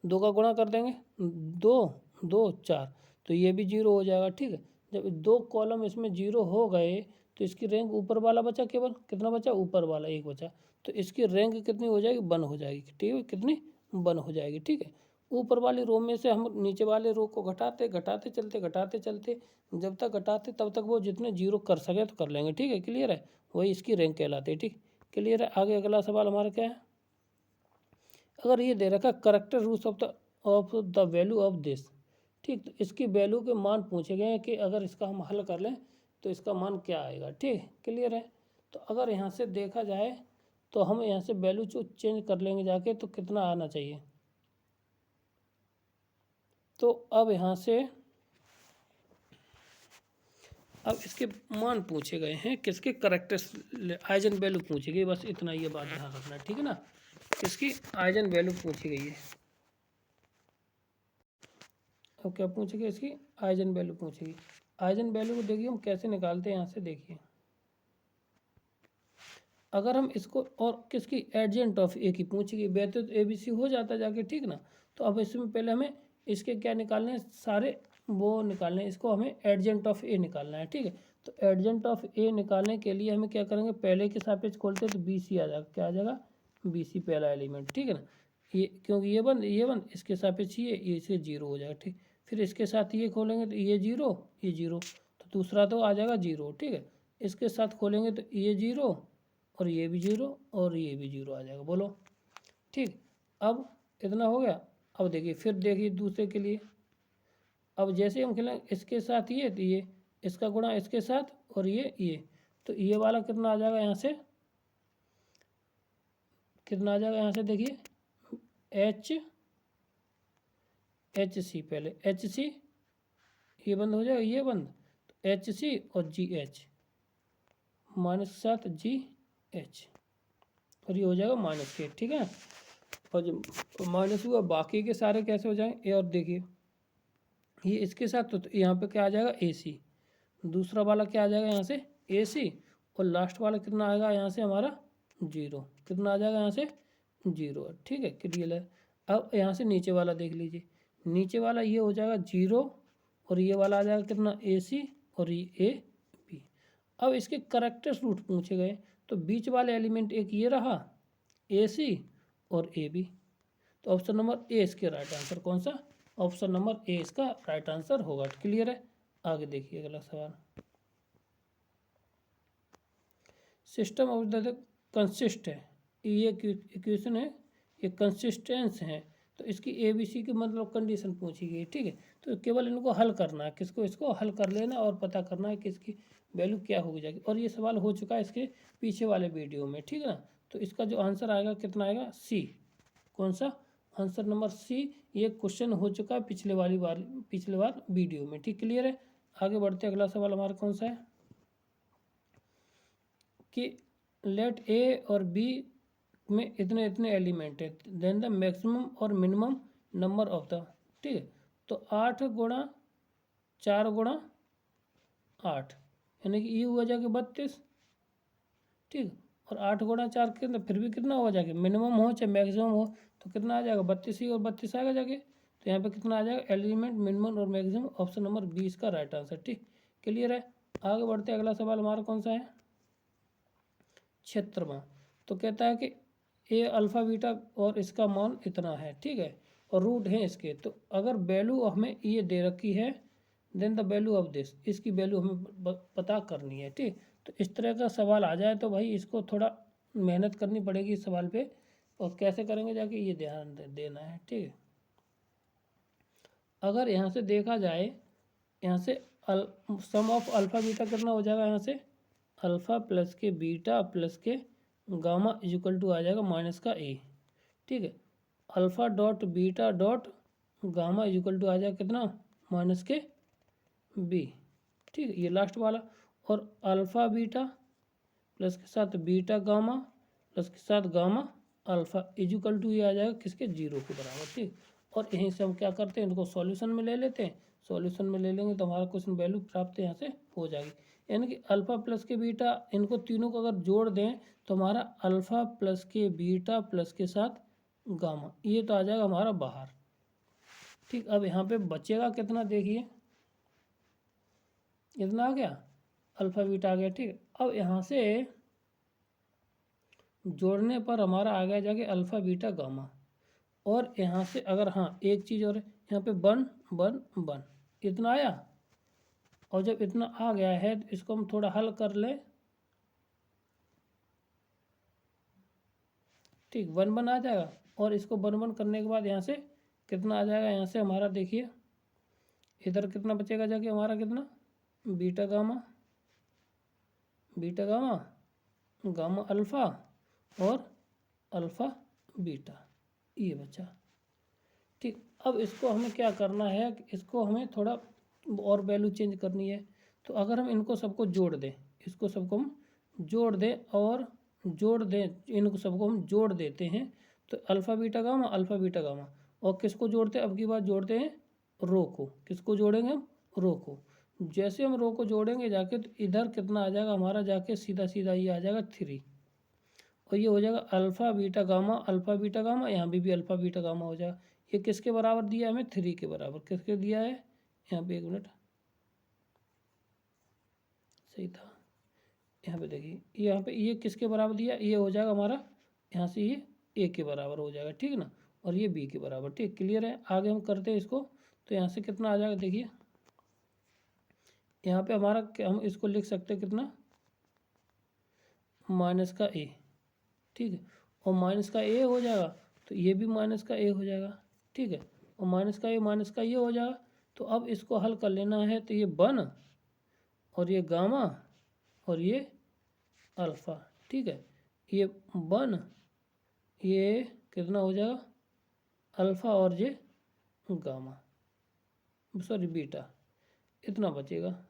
2 का गुणा कर देंगे, 2 2 4, तो ये भी 0 हो जाएगा। ठीक है, जब 2 कॉलम इसमें 0 हो गए तो इसकी रैंक ऊपर वाला बचा, केवल कितना बचा, ऊपर वाला 1 बचा, तो इसकी रैंक कितनी हो जाएगी, 1 हो जाएगी। ठीक है, कितनी, 1 हो जाएगी। ठीक है, ऊपर वाली रो में से हम नीचे वाले रो को घटाते चलते जब तक घटाते तब तक वो जितने 0 कर सके तो कर लेंगे। ठीक है, क्लियर है, वही इसकी रैंक कहलाती है। ठीक, क्लियर है। आगे अगला सवाल हमारा क्या है, अगर ये दे रखा character roots of the value of this. ठीक, तो इसकी वैल्यू के मान पूछे गए हैं कि अगर इसका हम हल कर लें तो इसका मान क्या आएगा। ठीक, क्लियर है। तो अगर यहाँ से देखा जाए तो हम यहाँ से वैल्यू चेंज कर लेंगे जाके, तो कितना आना चाहिए, तो अब यहाँ से अब इसके मान पूछे गए हैं, किसके करेक्टर आइजन वैल्यू पूछी गई, बस इतना ये बात ध्यान रखना है। ठीक है ना, किसकी आइजन वैल्यू पूछी गई है। अब क्या पूछेगी, इसकी आइजन वैल्यू पूछेगी। आइजन वैल्यू को देखिए हम कैसे निकालते हैं, यहाँ से देखिए। अगर हम इसको और किसकी एडजेंट ऑफ ए की पूछेगी, वैसे तो ए बी सी हो जाता है जाके, ठीक ना। तो अब इसमें पहले हमें इसके क्या निकालने हैं, सारे वो निकालने हैं, इसको हमें एडजेंट ऑफ ए निकालना है, ठीक है। तो एडजेंट ऑफ ए निकालने के लिए हमें क्या करेंगे, पहले के सापेक्ष खोलते हैं तो बी सी आ जाएगा, क्या आ जाएगा, बी सी पहला एलिमेंट, ठीक है ना। ये क्योंकि ये बंद इसके सापेक्ष ये इससे जीरो हो जाएगा, ठीक। फिर इसके साथ ये खोलेंगे तो ये जीरो, तो दूसरा तो आ जाएगा जीरो, ठीक है। इसके साथ खोलेंगे तो ये जीरो और ये भी जीरो और ये भी जीरो आ जाएगा, बोलो, ठीक। अब इतना हो गया। अब देखिए फिर देखिए दूसरे के लिए, अब जैसे हम खेलें इसके साथ ये तो ये इसका गुणा इसके साथ और ये तो ये वाला कितना आ जाएगा, यहाँ से कितना आ जाएगा, यहाँ से देखिए एच सी, पहले एच सी ये बंद हो जाएगा, ये बंद, तो एच सी और जी एच माइनस के साथ जी एच और ये हो जाएगा माइनस के, ठीक है। और जो माइनस हुआ बाकी के सारे कैसे हो जाएंगे, और देखिए ये इसके साथ तो यहाँ पे क्या आ जाएगा ए सी, दूसरा वाला क्या आ जाएगा यहाँ से ए सी, और लास्ट वाला कितना आएगा यहाँ से हमारा जीरो, कितना आ जाएगा यहाँ से जीरो, ठीक है, क्लियर है। अब यहाँ से नीचे वाला देख लीजिए, नीचे वाला ये हो जाएगा जीरो और ये वाला आ जाएगा कितना ए सी और ये ए बी। अब इसके करेक्टर्स रूट पूछे गए तो बीच वाले एलिमेंट एक ये रहा ए सी और ए बी, तो ऑप्शन नंबर ए इसके राइट आंसर कौन सा, ऑप्शन नंबर ए इसका राइट आंसर होगा, क्लियर है। आगे देखिए अगला सवाल, सिस्टम ऑफ द कंसिस्ट है, ये इक्वेशन है, ये कंसिस्टेंस है, तो इसकी ए बी सी की मतलब कंडीशन पूछी गई, ठीक है। तो केवल इनको हल करना है, किसको, इसको हल कर लेना और पता करना है कि इसकी वैल्यू क्या होगी जाएगी, और ये सवाल हो चुका है इसके पीछे वाले वीडियो में, ठीक है ना। तो इसका जो आंसर आएगा कितना आएगा, सी, कौन सा, आंसर नंबर सी। ये क्वेश्चन हो चुका है पिछले बार वीडियो में, ठीक, क्लियर है। आगे बढ़ते अगला सवाल हमारा कौन सा है कि लेट ए और बी में इतने इतने एलिमेंट है, देन द मैक्सिमम और मिनिमम नंबर ऑफ द, ठीक है। तो 8 गुणा 4 गुणा 8 यानी कि ये हुआ जाके 32, ठीक। और 8 गुणा 4 के अंदर फिर भी कितना हो जाएगा, मिनिमम हो चाहे मैक्सिमम हो, तो कितना आ जाएगा 32 ही, और 32 आएगा जाके, तो यहाँ पे कितना आ जाएगा एलिमेंट मिनिमम और मैक्सिमम, ऑप्शन नंबर 20 का राइट आंसर, ठीक, क्लियर है। आगे बढ़ते अगला सवाल हमारा कौन सा है, क्षेत्रफल। तो कहता है कि ए अल्फ़ा बीटा और इसका मान इतना है, ठीक है, और रूट है इसके, तो अगर वैल्यू हमें ये दे रखी है then the value of this, इसकी वैल्यू हमें पता करनी है, ठीक। तो इस तरह का सवाल आ जाए तो भाई इसको थोड़ा मेहनत करनी पड़ेगी इस सवाल पे, और कैसे करेंगे जाके ये ध्यान देना है, ठीक है। अगर यहाँ से देखा जाए, यहाँ से सम ऑफ अल्फ़ा बीटा कितना हो जाएगा, यहाँ से अल्फ़ा प्लस के बीटा प्लस के गामा इक्वल टू आ जाएगा माइनस का ए, ठीक है। Alpha dot beta dot gamma equal to आ जाएगा कितना, माइनस के बी, ठीक है, ये लास्ट वाला। और अल्फ़ा बीटा प्लस के साथ बीटा गामा प्लस के साथ गामा अल्फ़ा इक्वल टू ये आ जाएगा किसके, जीरो के बराबर, ठीक। और यहीं से हम क्या करते हैं, इनको सॉल्यूशन में ले लेते हैं, सॉल्यूशन में ले लेंगे तो हमारा क्वेश्चन वैल्यू प्राप्त यहाँ से हो जाएगी। यानी कि अल्फ़ा प्लस के बीटा, इनको तीनों को अगर जोड़ दें तो हमारा अल्फ़ा प्लस के बीटा प्लस के साथ गामा, ये तो आ जाएगा हमारा बाहर, ठीक। अब यहाँ पे बचेगा कितना, देखिए इतना आ गया, अल्फ़ा बीटा आ गया, ठीक। अब यहाँ से जोड़ने पर हमारा आ गया जाके अल्फ़ा बीटा गामा, और यहाँ से अगर हाँ एक चीज़ और है, यहाँ पे 1 1 1 इतना आया, और जब इतना आ गया है तो इसको हम थोड़ा हल कर लें, ठीक, 1 1 आ जाएगा, और इसको 1 1 करने के बाद यहाँ से कितना आ जाएगा, यहाँ से हमारा देखिए इधर कितना बचेगा जाके हमारा कितना, बीटा गामा गामा अल्फ़ा और अल्फ़ा बीटा, ये बचा, ठीक। अब इसको हमें क्या करना है, इसको हमें थोड़ा और वैल्यू चेंज करनी है। तो अगर हम इनको सबको जोड़ दें, इसको सबको हम जोड़ दें और जोड़ दें, इनको सबको हम जोड़ देते हैं, तो अल्फ़ा बीटा गामा, और किसको जोड़ते हैं, अब की बात जोड़ते हैं रो को, किसको जोड़ेंगे हम, रो को। जैसे हम रो को जोड़ेंगे जाके तो इधर कितना आ जाएगा हमारा, जाके सीधा सीधा ये आ जाएगा 3, और ये हो जाएगा alpha beta gamma, alpha beta gamma, यहाँ भी अल्फ़ा बीटा गामा हो जाएगा। ये किसके बराबर दिया है हमें, 3 के बराबर। किसके दिया है, यहाँ पे 1 मिनट, सही था, यहाँ पे देखिए, यहाँ पे ये किसके बराबर दिया, ये हो जाएगा हमारा यहाँ से ये ए के बराबर हो जाएगा, ठीक है ना, और ये बी के बराबर। ठीक, क्लियर है। आगे हम करते हैं इसको, तो यहाँ से कितना आ जाएगा, देखिए यहाँ पे हमारा हम इसको लिख सकते हैं कितना, माइनस का ए, ठीक है, और माइनस का ए हो जाएगा तो ये भी माइनस का ए हो जाएगा, ठीक है, और माइनस का ये हो जाएगा। तो अब इसको हल कर लेना है, तो ये 1 और ये गामा और ये अल्फ़ा, ठीक है, ये 1, ये कितना हो जाएगा, अल्फ़ा और ये गामा, सॉरी बीटा, इतना बचेगा।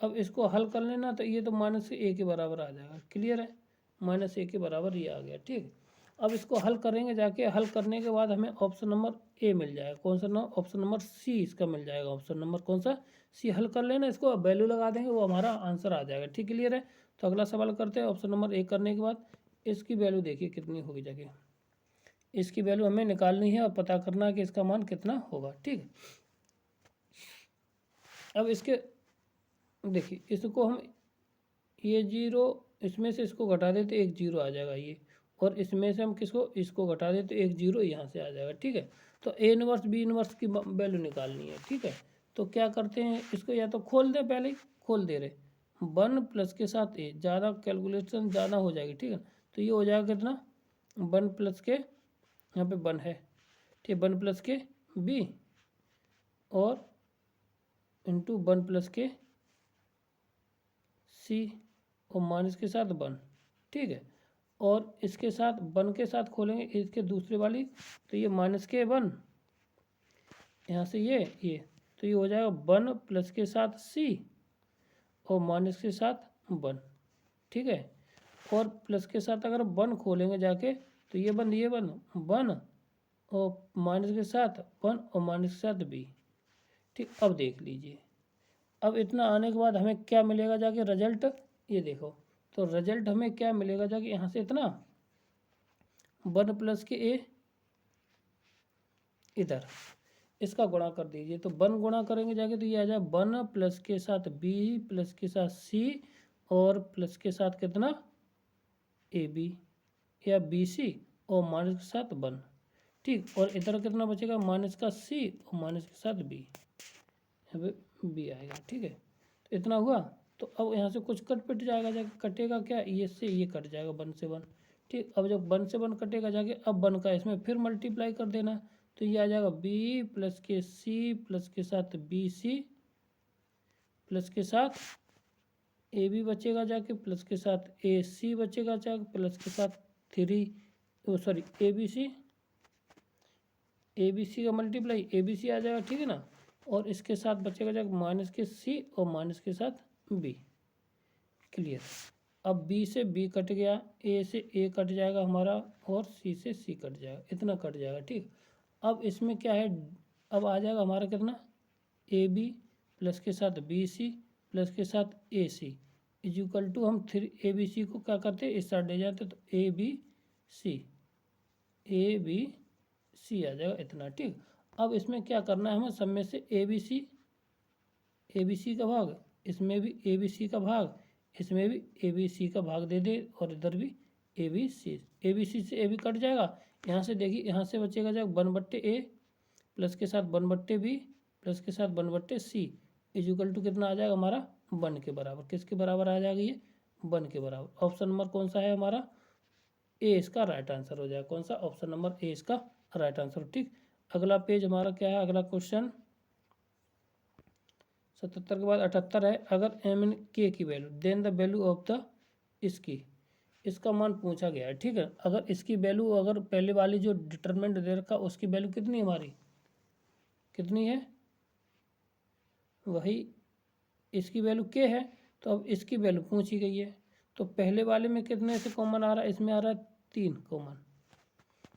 अब इसको हल कर लेना, तो ये तो माइनस ए के बराबर आ जाएगा, क्लियर है, माइनस ए के बराबर ये आ गया, ठीक। अब इसको हल करेंगे जाके, हल करने के बाद हमें ऑप्शन नंबर ए मिल जाएगा, कौन सा नंबर, ऑप्शन नंबर सी इसका मिल जाएगा, ऑप्शन नंबर कौन सा, सी। हल कर लेना, इसको वैल्यू लगा देंगे, वो हमारा आंसर आ जाएगा, ठीक, क्लियर है। तो अगला सवाल करते हैं, ऑप्शन नंबर ए करने के बाद इसकी वैल्यू देखिए कितनी होगी जाके, इसकी वैल्यू हमें निकालनी है और पता करना है कि इसका मान कितना होगा, ठीक। अब इसके देखिए, इसको हम ये 0 इसमें से इसको घटा देते 1 0 आ जाएगा ये, और इसमें से हम किसको, इसको घटा देते 1 0 यहाँ से आ जाएगा, ठीक है। तो ए इनवर्स बी इनवर्स की वैल्यू निकालनी है, ठीक है। तो क्या करते हैं, इसको या तो खोल दें, पहले ही खोल दे रहे, 1 प्लस के साथ ए, ज़्यादा कैलकुलेशन ज़्यादा हो जाएगी, ठीक है। तो ये हो जाएगा कितना, 1 प्लस के, यहाँ पे 1 है, ठीक, 1 प्लस के बी और इंटू 1 प्लस के सी और माइनस के साथ 1, ठीक है। और इसके साथ 1 के साथ खोलेंगे इसके दूसरे वाली, तो ये माइनस के 1, यहाँ से ये तो ये हो जाएगा 1 प्लस के साथ सी और माइनस के साथ 1, ठीक है। और प्लस के साथ अगर 1 खोलेंगे जाके, तो ये 1 और माइनस के साथ 1 और माइनस के साथ बी, ठीक। अब देख लीजिए, अब इतना आने के बाद हमें क्या मिलेगा जाके रिजल्ट, ये देखो, तो रिजल्ट हमें क्या मिलेगा जाके, यहाँ से इतना 1 प्लस के ए इधर, इसका गुणा कर दीजिए, तो 1 गुणा करेंगे जाके तो ये आ जाए 1 प्लस के साथ बी प्लस के साथ सी और प्लस के साथ कितना ए बी या बी सी और माइनस के साथ 1, ठीक। और इधर कितना बचेगा, माइनस का सी और माइनस के साथ बी, यहाँ पे बी आएगा, ठीक है। तो इतना हुआ, तो अब यहाँ से कुछ कट पिट जाएगा जाके, कटेगा क्या, ये से ये कट जाएगा 1 से 1, ठीक। अब जब 1 से 1 कटेगा जाके, अब 1 का इसमें फिर मल्टीप्लाई कर देना, तो ये आ जाएगा बी प्लस के सी प्लस के साथ बी सी प्लस के साथ ए बी बचेगा जाके, प्लस के साथ ए सी बचेगा जाके, प्लस के साथ 3 सॉरी ए बी सी का मल्टीप्लाई ए बी सी आ जाएगा, ठीक है ना। और इसके साथ बचेगा जाएगा माइनस के सी और माइनस के साथ बी, क्लियर। अब बी से बी कट गया, ए से ए कट जाएगा हमारा, और सी से सी कट जाएगा, इतना कट जाएगा, ठीक। अब इसमें क्या है, अब आ जाएगा हमारा कितना, ए बी प्लस के साथ बी सी प्लस के साथ ए सी इज इक्वल टू, हम 3 ए बी सी को क्या करते हैं, इस साइड ले जाते, तो ए बी सी आ जाएगा इतना, ठीक। अब इसमें क्या करना है हमें, सब में से ए बी सी का भाग, इसमें भी ए बी सी का भाग, इसमें भी ए बी सी का भाग दे दे, और इधर भी ए बी सी से ए बी कट जाएगा। यहाँ से देखिए, यहाँ से बचेगा जाएगा 1/a प्लस के साथ 1/b प्लस के साथ 1/c इज इक्वल टू कितना आ जाएगा हमारा, 1 के बराबर। किसके बराबर आ जाएगा ये, 1 के बराबर। ऑप्शन नंबर कौन सा है हमारा, ए इसका राइट आंसर हो जाएगा, कौन सा, ऑप्शन नंबर ए इसका राइट आंसर, ठीक। अगला पेज हमारा क्या है, अगला क्वेश्चन 77 के बाद 78 है। अगर एम इन के की value, then the value of the इसका मान पूछा गया है, ठीक है। अगर इसकी वैल्यू, अगर पहले वाली जो डिटरमिनेंट दे रखा उसकी वैल्यू कितनी हमारी, कितनी है, वही इसकी वैल्यू के है, तो अब इसकी वैल्यू पूछी गई है। तो पहले वाले में कितने से कॉमन आ रहा है, इसमें आ रहा है 3 कॉमन,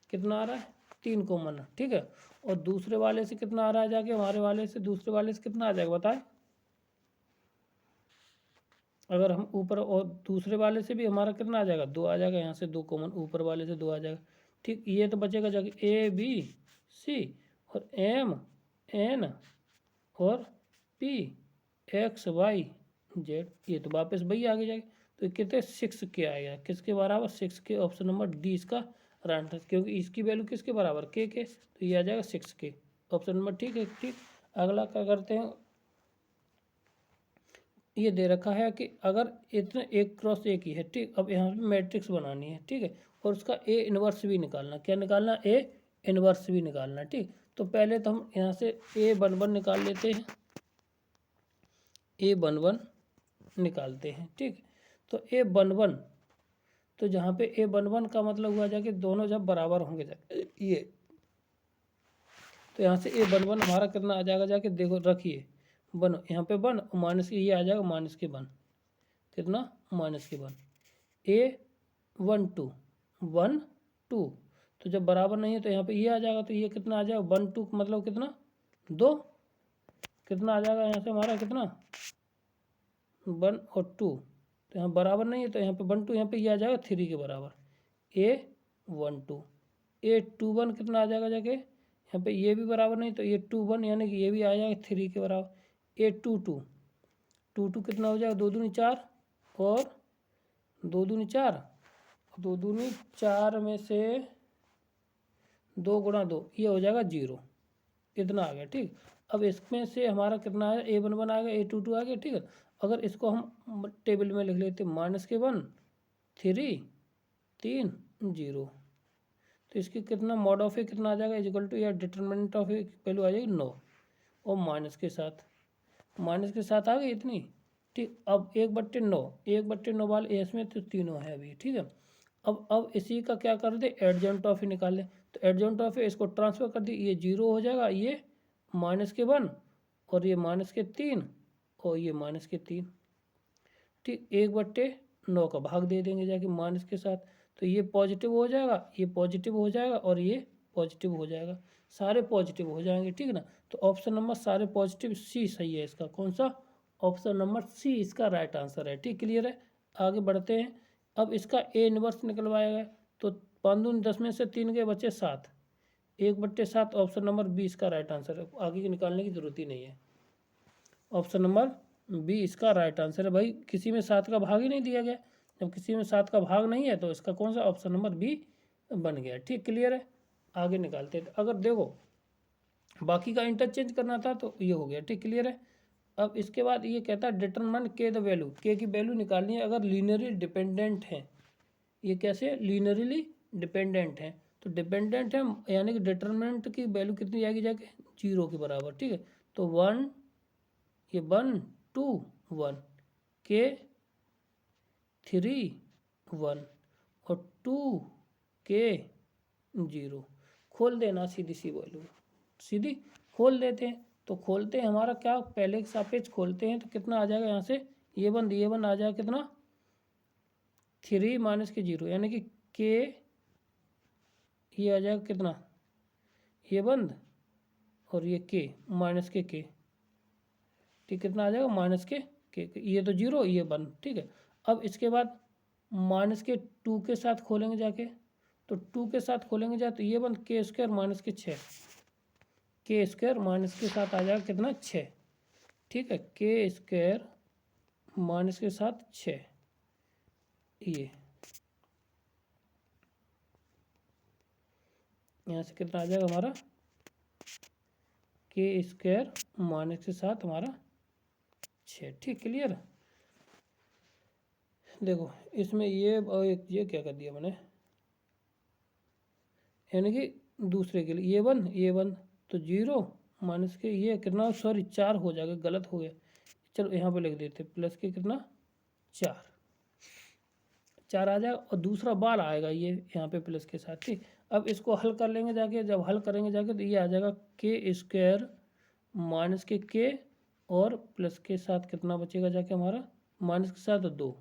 कितना आ रहा है, 3 कॉमन, ठीक है। और दूसरे वाले से कितना आ रहा है जाके, हमारे वाले से दूसरे वाले से कितना आ जाएगा बताएं। अगर हम ऊपर और दूसरे वाले से भी हमारा कितना आ जाएगा, 2 आ जाएगा, यहाँ से 2 कॉमन, ऊपर वाले से 2 आ जाएगा। ठीक, ये तो बचेगा जाके ए बी सी और एम एन और पी एक्स वाई जेड, ये तो वापस वही आगे जाएगा। तो कितने 6 के आएगा, किसके बराबर 6 के, ऑप्शन नंबर डी इसका राइट आंसर, क्योंकि इसकी वैल्यू किसके बराबर के, तो ये आ जाएगा 6 के, ऑप्शन नंबर ठीक है। ठीक, अगला क्या करते हैं, ये दे रखा है कि अगर इतना 1 क्रॉस 1 ही है, ठीक, अब यहाँ पे मैट्रिक्स बनानी है, ठीक है, और उसका ए इनवर्स भी निकालना, क्या निकालना, ए इनवर्स भी निकालना। ठीक, तो पहले तो हम यहाँ से A11 निकाल लेते हैं, A11 निकालते हैं। ठीक, तो A11, तो जहाँ पे A11 का मतलब हुआ जाके दोनों जब बराबर होंगे जाके ये, तो यहाँ से A11 हमारा कितना आ जाएगा जाके, देखो रखिए 1, यहाँ पे 1 माइनस के ये आ जाएगा माइनस के 1, कितना माइनस के 1, A12 1 2, तो जब बराबर नहीं है तो यहाँ पे ये आ जाएगा, तो ये कितना आ जाएगा 1 2 मतलब कितना 2, कितना आ जाएगा यहाँ से हमारा कितना 1 और 2, तो यहाँ बराबर नहीं है तो यहाँ पे 1 2, यहाँ पे ये आ जाएगा 3 के बराबर, A12 A21 कितना आ जाएगा जाके, यहाँ पे ये भी बराबर नहीं तो ये 21 यानी कि ये भी आ जाएगा 3 के बराबर, A22 2 कितना हो जाएगा 2 दूनी 4 और 2 दूनी 4, 2 दूनी 4 में से 2 गुणा 2 ये हो जाएगा 0, इतना आ गया। ठीक, अब इसमें से हमारा कितना है A11 आ गया, A22 आ गया। ठीक है, अगर इसको हम टेबल में लिख लेते माइनस के 1 3 3 0, तो इसकी कितना मॉड ऑफ ए कितना आ जाएगा इक्वल टू, या डिटरमिनेंट ऑफ ए वैल्यू आ जाएगी 9 और माइनस के साथ आ गई इतनी। ठीक, अब 1/9 वाले इसमें तो तीनों है अभी। ठीक है, अब इसी का क्या कर दे, एडजॉइंट ऑफ ए निकाल ले, तो एडजॉइंट ऑफ ए इसको ट्रांसफर कर दी, ये 0 हो जाएगा, ये माइनस के 1 और ये माइनस के 3 और ये माइनस के 3। ठीक, 1/9 का भाग दे देंगे जाके माइनस के साथ, तो ये पॉजिटिव हो जाएगा, ये पॉजिटिव हो जाएगा और ये पॉजिटिव हो जाएगा, सारे पॉजिटिव हो जाएंगे। ठीक है ना, तो ऑप्शन नंबर सारे पॉजिटिव, सी सही है इसका, कौन सा, ऑप्शन नंबर सी इसका राइट आंसर है। ठीक, क्लियर है, आगे बढ़ते हैं। अब इसका ए इनवर्स निकलवाएगा, तो 5 दूनी 10 में से 3 के बचे 7, 1/7 ऑप्शन नंबर बी इसका राइट आंसर है, आगे की निकालने की जरूरत ही नहीं है, ऑप्शन नंबर बी इसका राइट आंसर है। भाई किसी में 7 का भाग ही नहीं दिया गया, जब किसी में 7 का भाग नहीं है तो इसका कौन सा, ऑप्शन नंबर बी बन गया। ठीक, क्लियर है, आगे निकालते हैं। अगर देखो बाकी का इंटरचेंज करना था तो ये हो गया। ठीक, क्लियर है, अब इसके बाद ये कहता है डिटरमिन के द वैल्यू, के की वैल्यू निकालनी है अगर लीनियरली डिपेंडेंट है। ये कैसे लीनियरली डिपेंडेंट है, तो डिपेंडेंट है यानी कि डिटरमिनेंट की वैल्यू कितनी आएगी जाके 0 के बराबर। ठीक है, तो 1 ये 1 2 1 के 3 1 और 2 के 0, खोल देना सीधी सी वैल्यू, सीधी खोल देते हैं। तो खोलते हैं हमारा क्या, पहले के सापेक्ष खोलते हैं तो कितना आ जाएगा यहाँ से, ये वन आ जाएगा कितना 3 माइनस के 0 यानी कि के, ये आ जाएगा कितना, ये बंद और ये के माइनस के ठीक, कितना आ जाएगा माइनस के ये तो 0 ये 1। ठीक है, अब इसके बाद माइनस के 2 के साथ खोलेंगे जाके, तो 2 के साथ खोलेंगे जाए तो ये बंद के स्क्वायर माइनस के 6, के स्क्वायर माइनस के साथ आ जाएगा कितना 6। ठीक है, के स्क्वायर माइनस के साथ 6, ये यहाँ से कितना आ जाएगा हमारा के स्क्वायर माइनस के साथ हमारा 6। ठीक, क्लियर, देखो इसमें ये और ये क्या कर दिया मैंने, यानी कि दूसरे के लिए ये वन तो 0 माइनस के ये कितना, सॉरी 4 हो जाएगा, गलत हो गया, चलो यहाँ पे लिख देते प्लस के कितना 4 आ जाएगा और दूसरा बार आएगा ये यहाँ पे प्लस के साथ। ठीक, अब इसको हल कर लेंगे जाके, जब हल करेंगे जाके तो ये आ जाएगा के स्क्वायर माइनस के और प्लस के साथ कितना बचेगा जाके हमारा, माइनस के साथ 2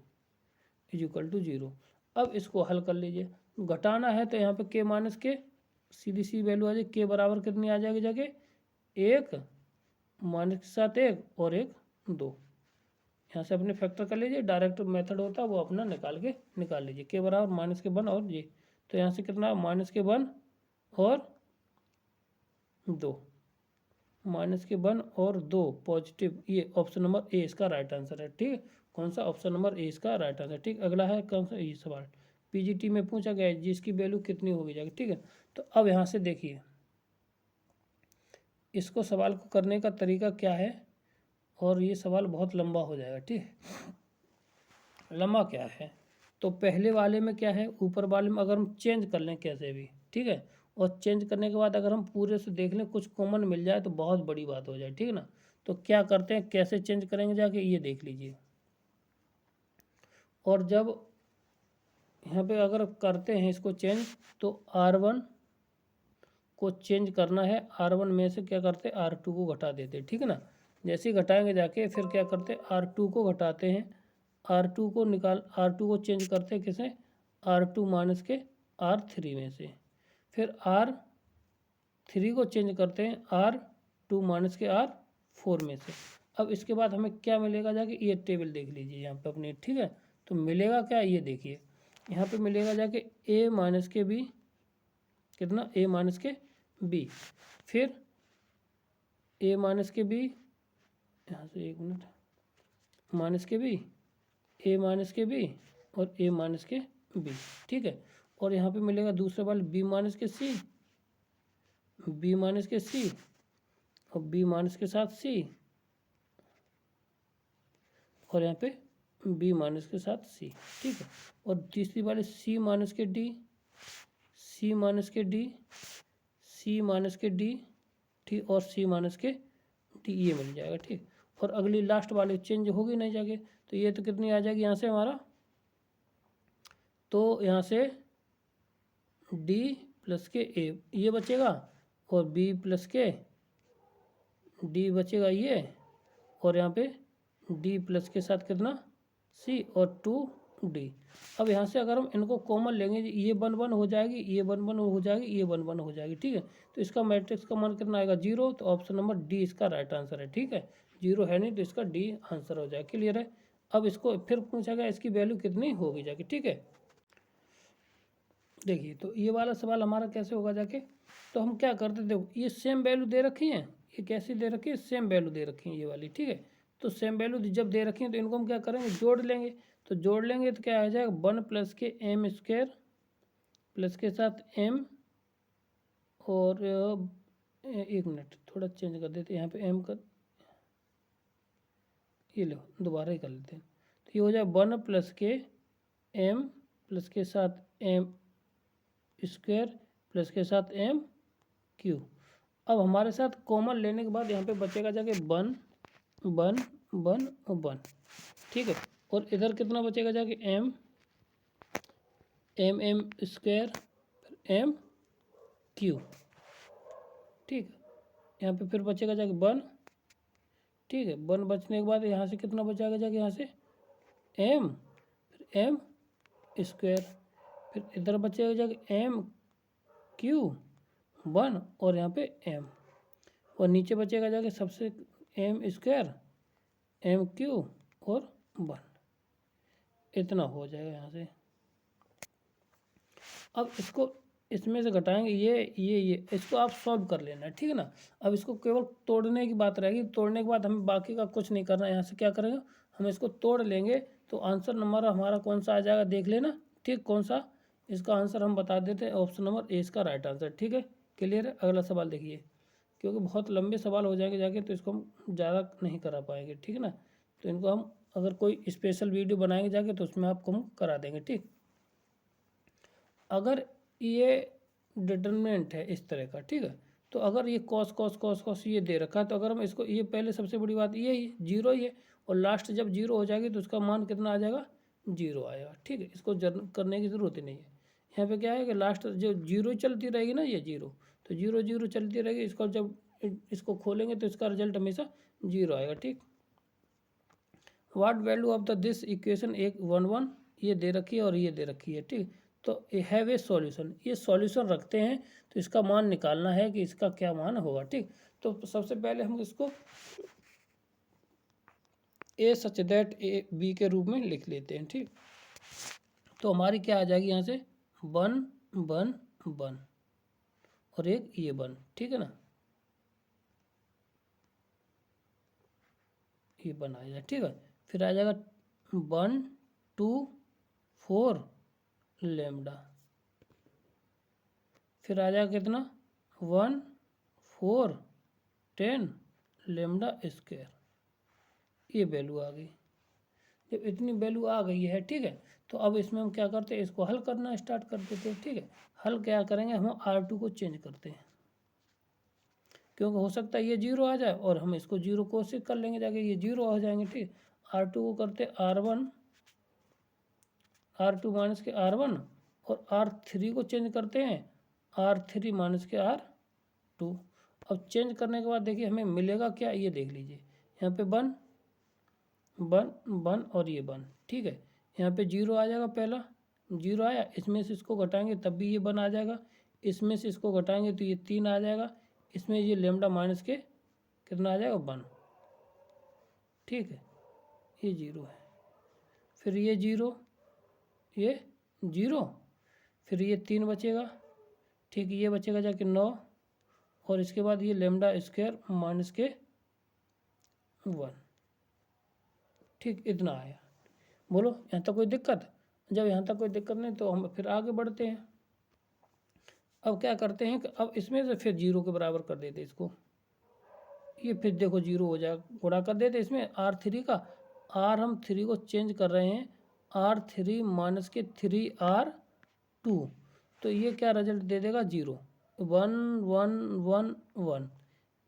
इज इक्वल टू 0। अब इसको हल कर लीजिए, घटाना है तो यहाँ पे के माइनस के सीधी सी वैल्यू आ जाएगी, के बराबर कितनी आ जाएगी जाके 1 माइनस के साथ 1 और 1 2। यहाँ से अपने फैक्टर कर लीजिए, डायरेक्ट मेथड होता है वो अपना निकाल लीजिए। के बराबर माइनस के 1 और ये, तो यहाँ से कितना माइनस के 1 और 2, माइनस के 1 और 2 पॉजिटिव। ये ऑप्शन नंबर ए इसका राइट आंसर है। ठीक है, कौन सा? ऑप्शन नंबर ए इसका राइट आंसर। ठीक, अगला है कौन सा? ये सवाल पीजीटी में पूछा गया है जिसकी वैल्यू कितनी होगी जाएगी। ठीक है, तो अब यहाँ से देखिए इसको सवाल को करने का तरीका क्या है, और ये सवाल बहुत लंबा हो जाएगा। ठीक है, लंबा क्या है, तो पहले वाले में क्या है, ऊपर वाले में अगर हम चेंज कर लें कैसे भी, ठीक है, और चेंज करने के बाद अगर हम पूरे से देख लें कुछ कॉमन मिल जाए तो बहुत बड़ी बात हो जाए। ठीक है ना, तो क्या करते हैं, कैसे चेंज करेंगे जाके ये देख लीजिए। और जब यहाँ पे अगर करते हैं इसको चेंज, तो R1 को चेंज करना है, R1 में से क्या करते हैं, R2 को घटा देते हैं। ठीक है ना, जैसे ही घटाएंगे जाके फिर क्या करते हैं, R2 को घटाते हैं, R2 को चेंज करते हैं किसे, R2 माइनस के R3 में से, फिर R3 को चेंज करते हैं R2 माइनस के R4 में से। अब इसके बाद हमें क्या मिलेगा जाके, ये टेबल देख लीजिए यहाँ पे अपने। ठीक है, तो मिलेगा क्या, ये देखिए यहाँ पे मिलेगा जाके a माइनस के b, कितना, a माइनस के b, फिर a माइनस के b, यहाँ से एक मिनट, माइनस के b, a माइनस के b और a माइनस के b। ठीक है, और यहाँ पे मिलेगा दूसरा वाला b माइनस के c, b माइनस के c और b माइनस के साथ c, और यहाँ पे b माइनस के साथ c। ठीक है, और तीसरी वाली c माइनस के d, c माइनस के d, c माइनस के d, ठीक, और c माइनस के d, ये मिल जाएगा। ठीक, और अगली लास्ट वाली चेंज होगी नहीं जाके, तो ये तो कितनी आ जाएगी यहाँ से हमारा, तो यहाँ से d प्लस के a ये बचेगा, और b प्लस के d बचेगा ये, और यहाँ पे d प्लस के साथ कितना c और 2d। अब यहाँ से अगर हम इनको कॉमन लेंगे, ये 1 1 हो जाएगी, ये 1 1 हो जाएगी, ये 1 1 हो जाएगी। ठीक है, तो इसका मैट्रिक्स का मान कितना आएगा 0, तो ऑप्शन नंबर डी इसका राइट आंसर है। ठीक है, 0 है नहीं तो इसका डी आंसर हो जाएगा। क्लियर है, अब इसको फिर पूछा गया इसकी वैल्यू कितनी होगी जाके। ठीक है, देखिए तो ये वाला सवाल हमारा कैसे होगा जाके, तो हम क्या करते, देखो ये सेम वैल्यू दे रखी है, ये कैसी दे रखी है, सेम वैल्यू दे रखी है ये वाली। ठीक है, तो सेम वैल्यू जब दे रखी है तो इनको हम क्या करेंगे, जोड़ लेंगे। तो जोड़ लेंगे तो क्या आ जाएगा, 1 प्लस के m स्क्वायर प्लस के साथ m, और एक मिनट थोड़ा चेंज कर देते हैं यहाँ पे m का, ये लो दोबारा ही कर लेते हैं, तो ये हो जाए 1 प्लस के m प्लस के साथ m स्क्वायर प्लस के साथ m क्यू। अब हमारे साथ कॉमन लेने के बाद यहाँ पे बचेगा जाके 1 1 1 और 1। ठीक है, और इधर कितना बचेगा जाके m स्क्वायर m क्यू। ठीक है, यहाँ पे फिर बचेगा जाके 1। ठीक है, 1 बचने के बाद यहाँ से कितना बचेगा जाके, यहाँ से m, फिर m स्क्वायर, फिर इधर बचेगा जाके m क्यू 1 और यहाँ पे m, और नीचे बचेगा जाके सबसे m स्क्वायर m क्यू और 1, इतना हो जाएगा यहाँ से। अब इसको इसमें से घटाएंगे, ये इसको आप सॉल्व कर लेना है। ठीक है ना, अब इसको केवल तोड़ने की बात रहेगी, तोड़ने के बाद हमें बाकी का कुछ नहीं करना है। यहाँ से क्या करेंगे, हम इसको तोड़ लेंगे तो आंसर नंबर हमारा कौन सा आ जाएगा देख लेना। ठीक, कौन सा, इसका आंसर हम बता देते हैं, ऑप्शन नंबर ए इसका राइट आंसर। ठीक है, क्लियर है। अगला सवाल देखिए, क्योंकि बहुत लंबे सवाल हो जाएंगे जाके तो इसको हम ज़्यादा नहीं करा पाएंगे। ठीक है ना, तो इनको हम अगर कोई स्पेशल वीडियो बनाएंगे जाके तो उसमें आपको हम करा देंगे। ठीक, अगर ये डिटर्मिनेंट है इस तरह का, ठीक है, तो अगर ये कॉस कॉस कॉस कॉस ये दे रखा है, तो अगर हम इसको, ये पहले सबसे बड़ी बात ये ही 0 ही है, और लास्ट जब 0 हो जाएगी तो उसका मान कितना आ जाएगा, 0 आएगा। ठीक है, इसको करने की ज़रूरत ही नहीं है। यहाँ पे क्या है कि लास्ट जो 0 चलती रहेगी ना, ये 0, तो 0 0 चलती रहेगी, इसको जब इसको खोलेंगे तो इसका रिजल्ट हमेशा 0 आएगा। ठीक, what value of the this equation 1 1 1, ये दे रखी है और ये दे रखी है। ठीक, तो हैव ए सॉल्यूशन, ये सॉल्यूशन रखते हैं तो इसका मान निकालना है कि इसका क्या मान होगा। ठीक, तो सबसे पहले हम इसको ए सच दैट ए बी के रूप में लिख लेते हैं। ठीक, तो हमारी क्या आ जाएगी यहाँ से 1 1 1 और एक ये 1, ठीक है ना, ये 1 आ जाएगा। ठीक है, फिर आ जाएगा 1 2 4 लेमडा, फिर आ जाएगा कितना 1 4 10 लेमडा स्क्वायर, ये वैल्यू आ गई। जब इतनी वैल्यू आ गई है, ठीक है, तो अब इसमें हम क्या करते हैं, इसको हल करना स्टार्ट कर देते हैं। ठीक है, हल क्या करेंगे, हम R2 को चेंज करते हैं, क्योंकि हो सकता है ये 0 आ जाए और हम इसको 0 कोशिश कर लेंगे जाके, ये 0 हो जाएंगे। ठीक, R2 को करते R1 R2 माइनस के R1 और R3 को चेंज करते हैं R3 माइनस के R2। अब चेंज करने के बाद देखिए हमें मिलेगा क्या, ये देख लीजिए, यहाँ पे 1 1 1 और ये 1। ठीक है, यहाँ पे 0 आ जाएगा, पहला 0 आया, इसमें से इसको घटाएंगे तब भी ये 1 आ जाएगा, इसमें से इसको घटाएंगे तो ये 3 आ जाएगा, इसमें ये लेमडा माइनस के कितना आ जाएगा 1। ठीक है, ये 0 है, फिर ये 0 ये 0, फिर ये 3 बचेगा। ठीक, ये बचेगा जाके 9 और इसके बाद ये लेमडा स्क्वायर माइनस के 1। ठीक, इतना आया। बोलो यहाँ तक कोई दिक्कत? जब यहाँ तक कोई दिक्कत नहीं तो हम फिर आगे बढ़ते हैं। अब क्या करते हैं कि अब इसमें से फिर 0 के बराबर कर देते इसको, ये फिर देखो 0 हो जाएगा, गुणा कर देते इसमें R3 का, R हम 3 को चेंज कर रहे हैं R3 माइनस के 3R2, तो ये क्या रिजल्ट दे देगा 0 1 1 1 1,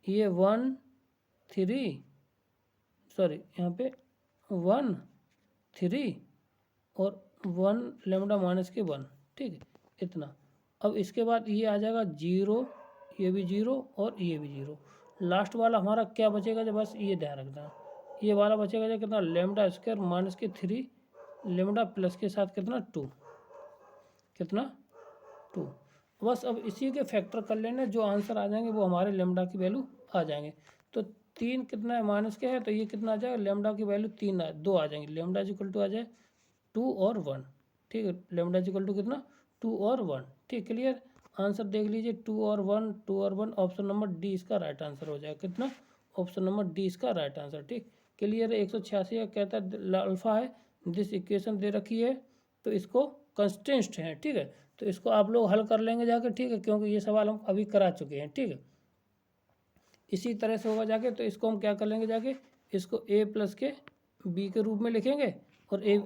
ये 1 3 सॉरी यहाँ पे 1 3 और 1 लेमडा माइनस के 1। ठीक है, इतना। अब इसके बाद ये आ जाएगा 0, ये भी 0 और ये भी 0, लास्ट वाला हमारा क्या बचेगा, जब बस ये ध्यान रखना, ये वाला बचेगा जो कितना लेमडा स्क्वायर माइनस के 3 लेमडा प्लस के साथ कितना 2, कितना 2। बस अब इसी के फैक्टर कर लेने, जो आंसर आ जाएंगे वो हमारे लेमडा की वैल्यू आ जाएंगे। तो 3 कितना है माइनस के है, तो ये कितना आ जाएगा लेमडा की वैल्यू 2 आ जाएंगे, लेमडा इक्वल टू आ जाए 2 और 1। ठीक है, लेमडा इक्वल टू कितना 2 और 1। ठीक, क्लियर। आंसर देख लीजिए 2 और 1 2 और 1, ऑप्शन नंबर डी इसका राइट आंसर हो जाएगा। कितना, ऑप्शन नंबर डी इसका राइट आंसर। ठीक, क्लियर है। 186 का कहता है अल्फा है, दिस इक्वेशन दे रखी है तो इसको कंस्टेंट है। ठीक है, तो इसको आप लोग हल कर लेंगे जाके। ठीक है, क्योंकि ये सवाल हम अभी करा चुके हैं। ठीक है, इसी तरह से होगा जाके, तो इसको हम क्या कर लेंगे जाके, इसको ए प्लस के बी के रूप में लिखेंगे और ए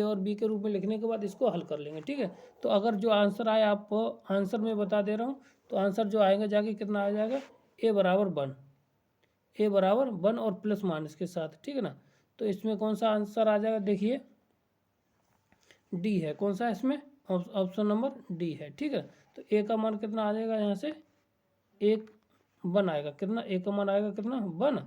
और बी के रूप में लिखने के बाद इसको हल कर लेंगे। ठीक है, तो अगर जो आंसर आए, आपको आंसर में बता दे रहा हूँ, तो आंसर जो आएगा जाके कितना आ जाएगा, ए बराबर 1, ए बराबर 1 और प्लस माइनस के साथ। ठीक है ना, तो इसमें कौन सा आंसर आ जाएगा, देखिए डी है। कौन सा है इसमें, ऑप्शन नंबर डी है। ठीक है, तो ए का मान कितना आ जाएगा, यहाँ से 1 आएगा, कितना ए का मान आएगा कितना 1,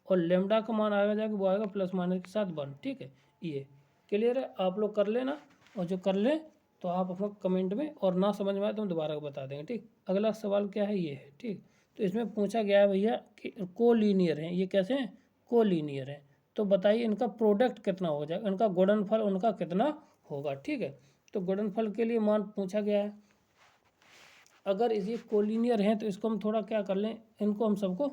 और लेमडा का मान आएगा जाके वो आएगा प्लस माइनस के साथ 1। ठीक है, ये क्लियर है। आप लोग कर लेना, और जो कर ले तो आप अपना कमेंट में, और ना समझ में आए तो हम दोबारा बता देंगे। ठीक, अगला सवाल क्या है, ये है। ठीक, तो इसमें पूछा गया है भैया कि कोलीनियर हैं, ये कैसे हैं, कोलीनियर हैं, तो बताइए इनका प्रोडक्ट कितना हो जाएगा, इनका गुणनफल उनका कितना होगा। ठीक है, तो गुणनफल के लिए मान पूछा गया है। अगर ये कोलिनियर हैं तो इसको हम थोड़ा क्या कर लें, इनको हम सबको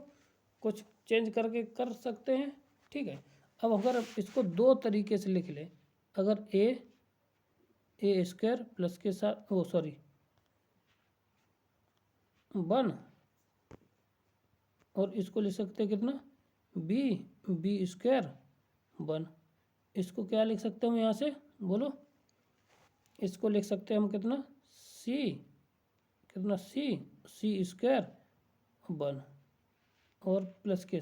कुछ चेंज करके कर सकते हैं। ठीक है, अब अगर इसको 2 तरीके से लिख लें, अगर ए स्क्वायर प्लस के साथ वो सॉरी 1, और इसको लिख सकते हैं कितना बी स्क्वायर 1, इसको क्या लिख सकते हैं हम यहाँ से, बोलो, इसको लिख सकते हैं हम कितना सी स्क्वायर 1, और प्लस के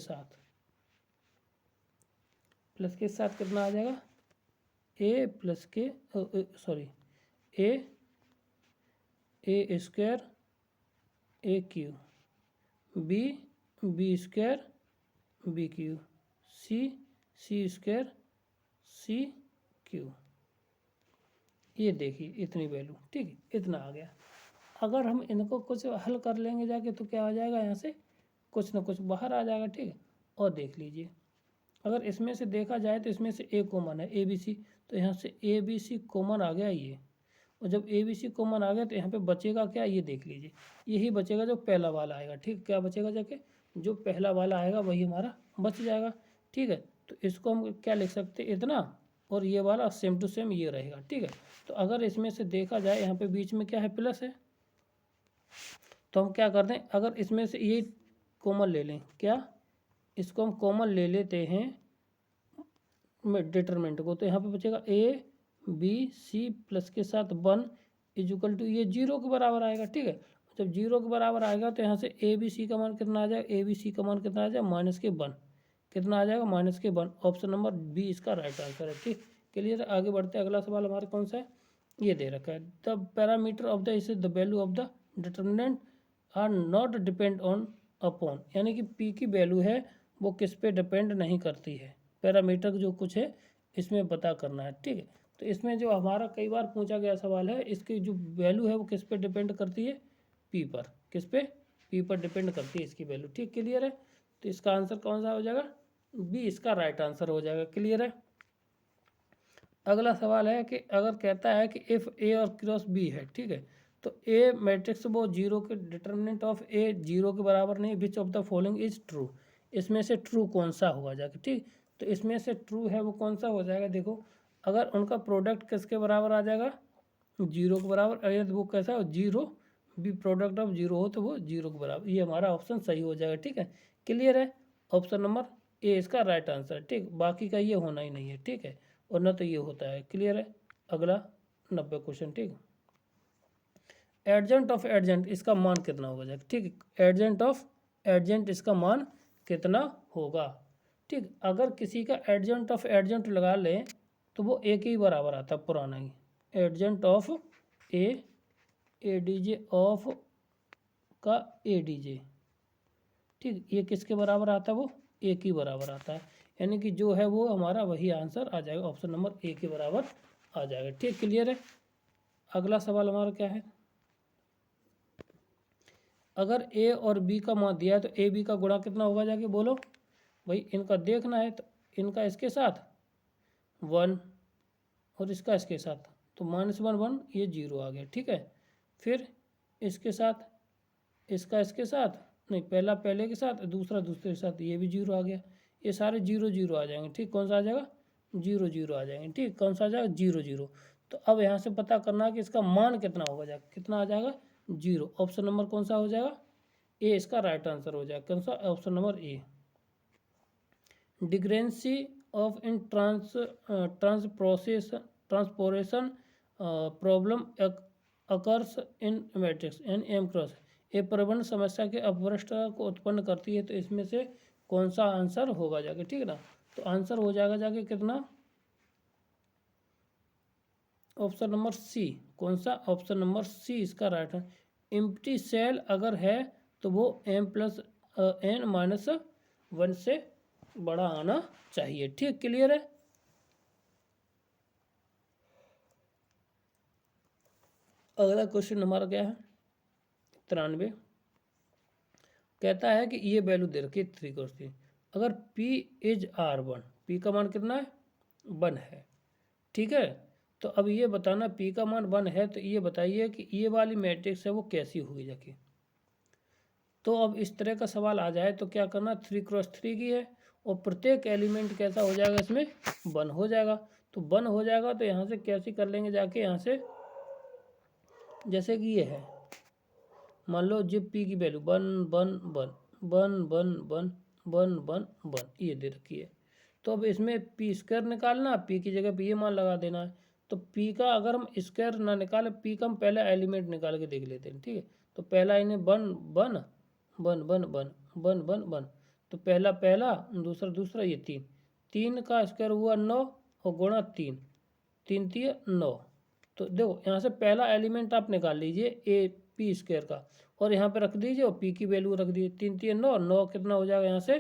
साथ कितना आ जाएगा, ए प्लस के sorry A square A cube, B square B cube, C square C cube. ये देखिए इतनी वैल्यू, ठीक है, इतना आ गया। अगर हम इनको कुछ हल कर लेंगे जाके तो क्या हो जाएगा, यहाँ से कुछ ना कुछ बाहर आ जाएगा, ठीक है। और देख लीजिए, अगर इसमें से देखा जाए तो इसमें से ए कॉमन है, ए बी सी, तो यहाँ से ए बी सी कॉमन आ गया ये। और जब ए बी सी कॉमन आ गया तो यहाँ पे बचेगा क्या, ये देख लीजिए, यही बचेगा जो पहला वाला आएगा, ठीक। क्या बचेगा जाके, जो पहला वाला आएगा वही हमारा बच जाएगा, ठीक है। तो इसको हम क्या लिख सकते हैं, इतना, और ये वाला सेम टू सेम ये रहेगा, ठीक है। तो अगर इसमें से देखा जाए, यहाँ पे बीच में क्या है, प्लस है, तो हम क्या करते हैं, अगर इसमें से ये कॉमन ले लें, क्या, इसको हम कॉमन ले लेते हैं डिटरमिनेंट को, तो यहाँ पे बचेगा ए बी सी प्लस के साथ 1 इक्वल टू, ये 0 के बराबर आएगा, ठीक है। जब 0 के बराबर आएगा तो यहाँ से ए बी सी का मान कितना आ जाएगा, ए बी सी का मान कितना आ जाएगा, -1, कितना आ जाएगा, -1। ऑप्शन नंबर बी इसका राइट आंसर है, ठीक। क्लियर है। आगे बढ़ते हैं, अगला सवाल हमारा कौन सा है, ये दे रखा है, the parameter of the is the value of the determinant are not depend on upon, यानी कि पी की वैल्यू है वो किस पे डिपेंड नहीं करती है, पैरामीटर जो कुछ है इसमें पता करना है, ठीक है। तो इसमें जो हमारा कई बार पूछा गया सवाल है, इसकी जो वैल्यू है वो किस पे डिपेंड करती है, पी पर, किस पे, पी पर डिपेंड करती है इसकी वैल्यू, ठीक। क्लियर है। तो इसका आंसर कौन सा हो जाएगा, बी इसका राइट आंसर हो जाएगा। क्लियर है। अगला सवाल है कि अगर कहता है कि इफ़ ए और क्रॉस बी है, ठीक है, तो ए मैट्रिक्स वो 0 के डिटर्मिनेंट ऑफ ए 0 के बराबर नहीं, which of the following is true, इसमें से ट्रू कौन सा होगा जाके, ठीक। तो इसमें से ट्रू है वो कौन सा हो जाएगा, देखो, अगर उनका प्रोडक्ट किसके बराबर आ जाएगा, 0 के बराबर, अगर वो कैसा हो, 0 बी प्रोडक्ट ऑफ 0 हो तो वो 0 के बराबर, ये हमारा ऑप्शन सही हो जाएगा, ठीक है। क्लियर है। ऑप्शन नंबर ए इसका राइट आंसर, ठीक। बाकी का ये होना ही नहीं है, ठीक है, और ना तो ये होता है। क्लियर है। अगला 90 क्वेश्चन, ठीक। एडजेंट ऑफ एडजेंट इसका मान कितना होगा जाए, ठीक। एडजेंट ऑफ एडजेंट इसका मान कितना होगा, ठीक। अगर किसी का एडजेंट ऑफ एडजेंट लगा लें तो वो एक ही बराबर आता है, पुराना ही, adjoint of A D J of का ए डी जे, ठीक। ये किसके बराबर आता है, वो एक ही बराबर आता है, यानी कि जो है वो हमारा वही आंसर आ जाएगा, ऑप्शन नंबर ए के बराबर आ जाएगा, ठीक। क्लियर है। अगला सवाल हमारा क्या है, अगर ए और बी का मान दिया है तो ए बी का गुणा कितना होगा जाके बोलो भाई, इनका देखना है। तो इनका इसके साथ 1 और इसका इसके साथ, तो -1 1, ये 0 आ गया, ठीक है। फिर इसके साथ, इसका इसके साथ नहीं, पहला पहले के साथ, दूसरा दूसरे के साथ, ये भी 0 आ गया, ये सारे 0 0 आ जाएंगे, ठीक। कौन सा आ जाएगा, 0 0 आ जाएंगे, ठीक। कौन सा आ जाएगा, 0 0। तो अब यहाँ से पता करना है कि इसका मान कितना होगा जाएगा, कितना आ जाएगा, 0। ऑप्शन नंबर कौन सा हो जाएगा, ए इसका राइट आंसर हो जाएगा, कौन सा, ऑप्शन नंबर ए। डिग्रेंसी of in transportation problem occurs in matrix N M cross, ये प्रबंध समस्या के अपभ्रष्टता को उत्पन्न करती है, तो इसमें से कौन सा आंसर होगा जाके, ठीक है ना। तो आंसर हो जाएगा जाके कितना, ऑप्शन नंबर सी, कौन सा, ऑप्शन नंबर सी इसका राइट है। एम्प्टी सेल अगर है तो वो m+n-1 से बड़ा आना चाहिए, ठीक। क्लियर है। अगला क्वेश्चन हमारा क्या है, 93, कहता है कि ये वैल्यू दे रखी है 3 अगर P इज R1, P का मान कितना है, 1 है, ठीक है। तो अब ये बताना P का मान 1 है, तो ये बताइए कि ये वाली मैट्रिक्स है वो कैसी होगी जाके। तो अब इस तरह का सवाल आ जाए तो क्या करना, 3x3 की है और प्रत्येक एलिमेंट कैसा हो जाएगा, इसमें 1 हो जाएगा। तो 1 हो जाएगा तो यहाँ से कैसे कर लेंगे जाके, यहाँ से जैसे कि ये है, मान लो जब P की वैल्यू 1 1 1 1 1 1 1 1 1 ये दे रखी है, तो अब इसमें पी स्क्वायर निकालना, P की जगह पे ये मान लगा देना है। तो P का अगर हम स्क्वायर ना निकाले, P का हम पहले एलिमेंट निकाल के देख लेते हैं, ठीक है। तो पहला इन्हें 1 1 1 1 1 1 1 1, तो पहला पहला, दूसरा दूसरा, ये 3 3 का स्क्वायर हुआ 9 और गुणा 3 3 3 9। तो देखो यहाँ से पहला एलिमेंट आप निकाल लीजिए ए पी स्क्वायर का, और यहाँ पे रख दीजिए और P की वैल्यू रख दीजिए, 3 3 9 9 कितना हो जाएगा यहाँ से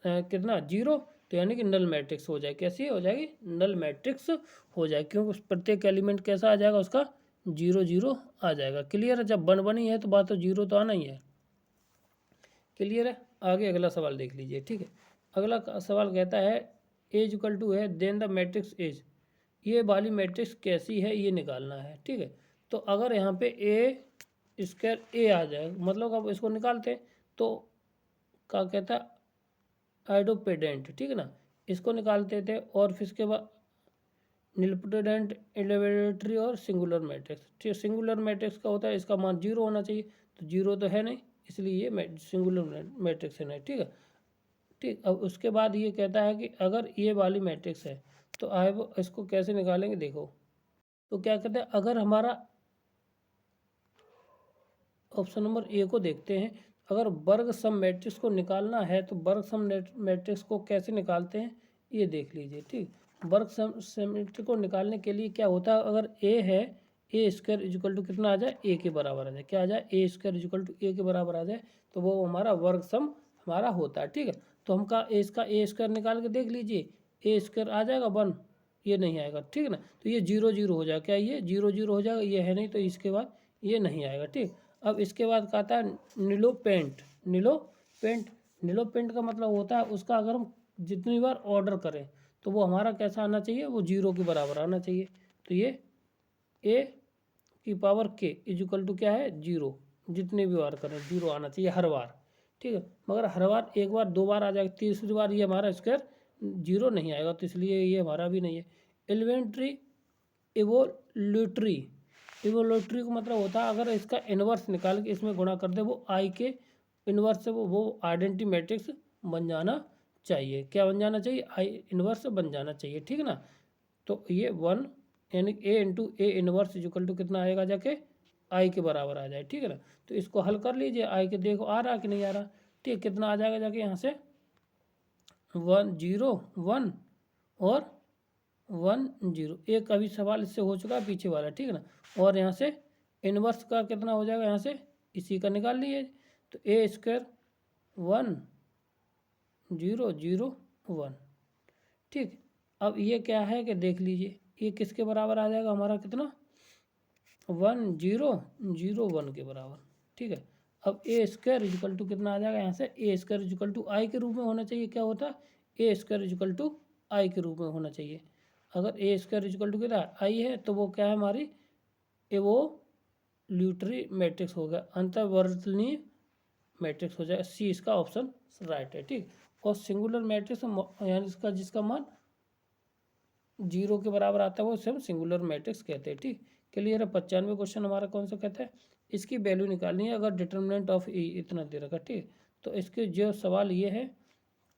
कितना 0, तो यानी कि नल मैट्रिक्स हो जाए। कैसी हो जाएगी? नल मैट्रिक्स हो जाए, क्योंकि प्रत्येक एलिमेंट कैसा आ जाएगा उसका? 0 0 आ जाएगा। क्लियर है? जब 1 1 ही है तो बात तो 0 तो आना ही है। क्लियर है? आगे अगला सवाल देख लीजिए। ठीक है, अगला सवाल कहता है एज इक्वल टू है देन द मैट्रिक्स एज, ये वाली मैट्रिक्स कैसी है ये निकालना है। ठीक है, तो अगर यहाँ पे ए स्क्वायर ए आ जाए, मतलब अब इसको निकालते हैं तो क्या कहता है? आइडोपेडेंट। ठीक है ना, इसको निकालते थे और फिर इसके बाद निलपोटेडेंट, एलिवेटरी और सिंगुलर मैट्रिक्स। ठीक, सिंगुलर मैट्रिक्स का होता है इसका मान 0 होना चाहिए, तो 0 तो है नहीं, इसलिए ये सिंगुलर मैट्रिक्स है नहीं। ठीक है, ठीक। अब उसके बाद ये कहता है कि अगर ये वाली मैट्रिक्स है तो आए वो इसको कैसे निकालेंगे देखो। तो क्या कहते हैं, अगर हमारा ऑप्शन नंबर ए को देखते हैं, अगर वर्ग सम मैट्रिक्स को निकालना है तो वर्ग सम मैट्रिक्स को कैसे निकालते हैं ये देख लीजिए। ठीक, वर्ग सम मैट्रिक्स को निकालने के लिए क्या होता है, अगर ए है ए स्क्वायर इजिकल टू कितना आ जाए? ए के बराबर आ जाए। क्या आ जाए? ए स्क्वायर इजिकल टू ए के बराबर आ जाए, तो वो हमारा वर्ग सम हमारा होता है। ठीक है, तो हम का इसका ए स्क्वायर निकाल के देख लीजिए, ए स्क्वायर आ जाएगा 1, ये नहीं आएगा। ठीक है ना, तो ये 0 0 हो जाएगा। क्या ये 0 0 हो जाएगा? ये है नहीं, तो इसके बाद ये नहीं आएगा। ठीक, अब इसके बाद कहता है नीलोपेंट। नीलोपेंट, नीलोपेंट का मतलब होता है उसका अगर हम जितनी बार ऑर्डर करें तो वो हमारा कैसा आना चाहिए? वो 0 के बराबर आना चाहिए। तो ये ए की पावर के इजिकल टू क्या है? 0, जितने भी बार करें 0 आना चाहिए हर बार। ठीक है, मगर हर बार एक बार 2 बार आ जाएगा, तीसरी बार ये हमारा स्क्वायर 0 नहीं आएगा, तो इसलिए ये हमारा भी नहीं है। एलिमेंट्री इवोल्यूटरी, इवोल्यूटरी का मतलब होता है अगर इसका इन्वर्स निकाल के इसमें गुणा कर दे वो आई के इन्वर्स से वो आइडेंटिटी मैट्रिक्स बन जाना चाहिए। क्या बन जाना चाहिए? आई इन्वर्स बन जाना चाहिए। ठीक है ना, तो ये 1 यानी A into A inverse equal to कितना आएगा जाके? आई के बराबर आ जाए। ठीक है ना, तो इसको हल कर लीजिए, आई के देखो आ रहा कि नहीं आ रहा। ठीक, कितना आ जाएगा जाके यहाँ से? 1 0 1 और 1 0। एक अभी सवाल इससे हो चुका है पीछे वाला। ठीक है ना, और यहाँ से इनवर्स का कितना हो जाएगा? यहाँ से इसी का निकाल लीजिए, तो ए स्क्वायर 1 0 0 1। ठीक, अब ये क्या है कि देख लीजिए ये किसके बराबर आ जाएगा हमारा? कितना? 1 0 0 1 के बराबर। ठीक है, अब ए स्क्वायर इजिकल टू कितना आ जाएगा? यहाँ से ए स्क्वायर इजिकल टू आई के रूप में होना चाहिए। क्या होता है? ए स्क्वायर इजिकल टू आई के रूप में होना चाहिए। अगर ए स्क्वायर इजिकल टू कितना आई है तो वो क्या है हमारी? एवोल्यूटरी मैट्रिक्स हो गया, अंतर्वर्तनीय मैट्रिक्स हो जाएगा। सी इसका ऑप्शन राइट है। ठीक, और सिंगुलर मैट्रिक्स यानी इसका जिसका मान 0 के बराबर आता है वो हम सिंगुलर मैट्रिक्स कहते हैं। ठीक, क्लियर है? 95 क्वेश्चन हमारा कौन सा कहता है? इसकी वैल्यू निकालनी है अगर डिटर्मिनेंट ऑफ ई इतना दे रखा। ठीक, तो इसके जो सवाल ये है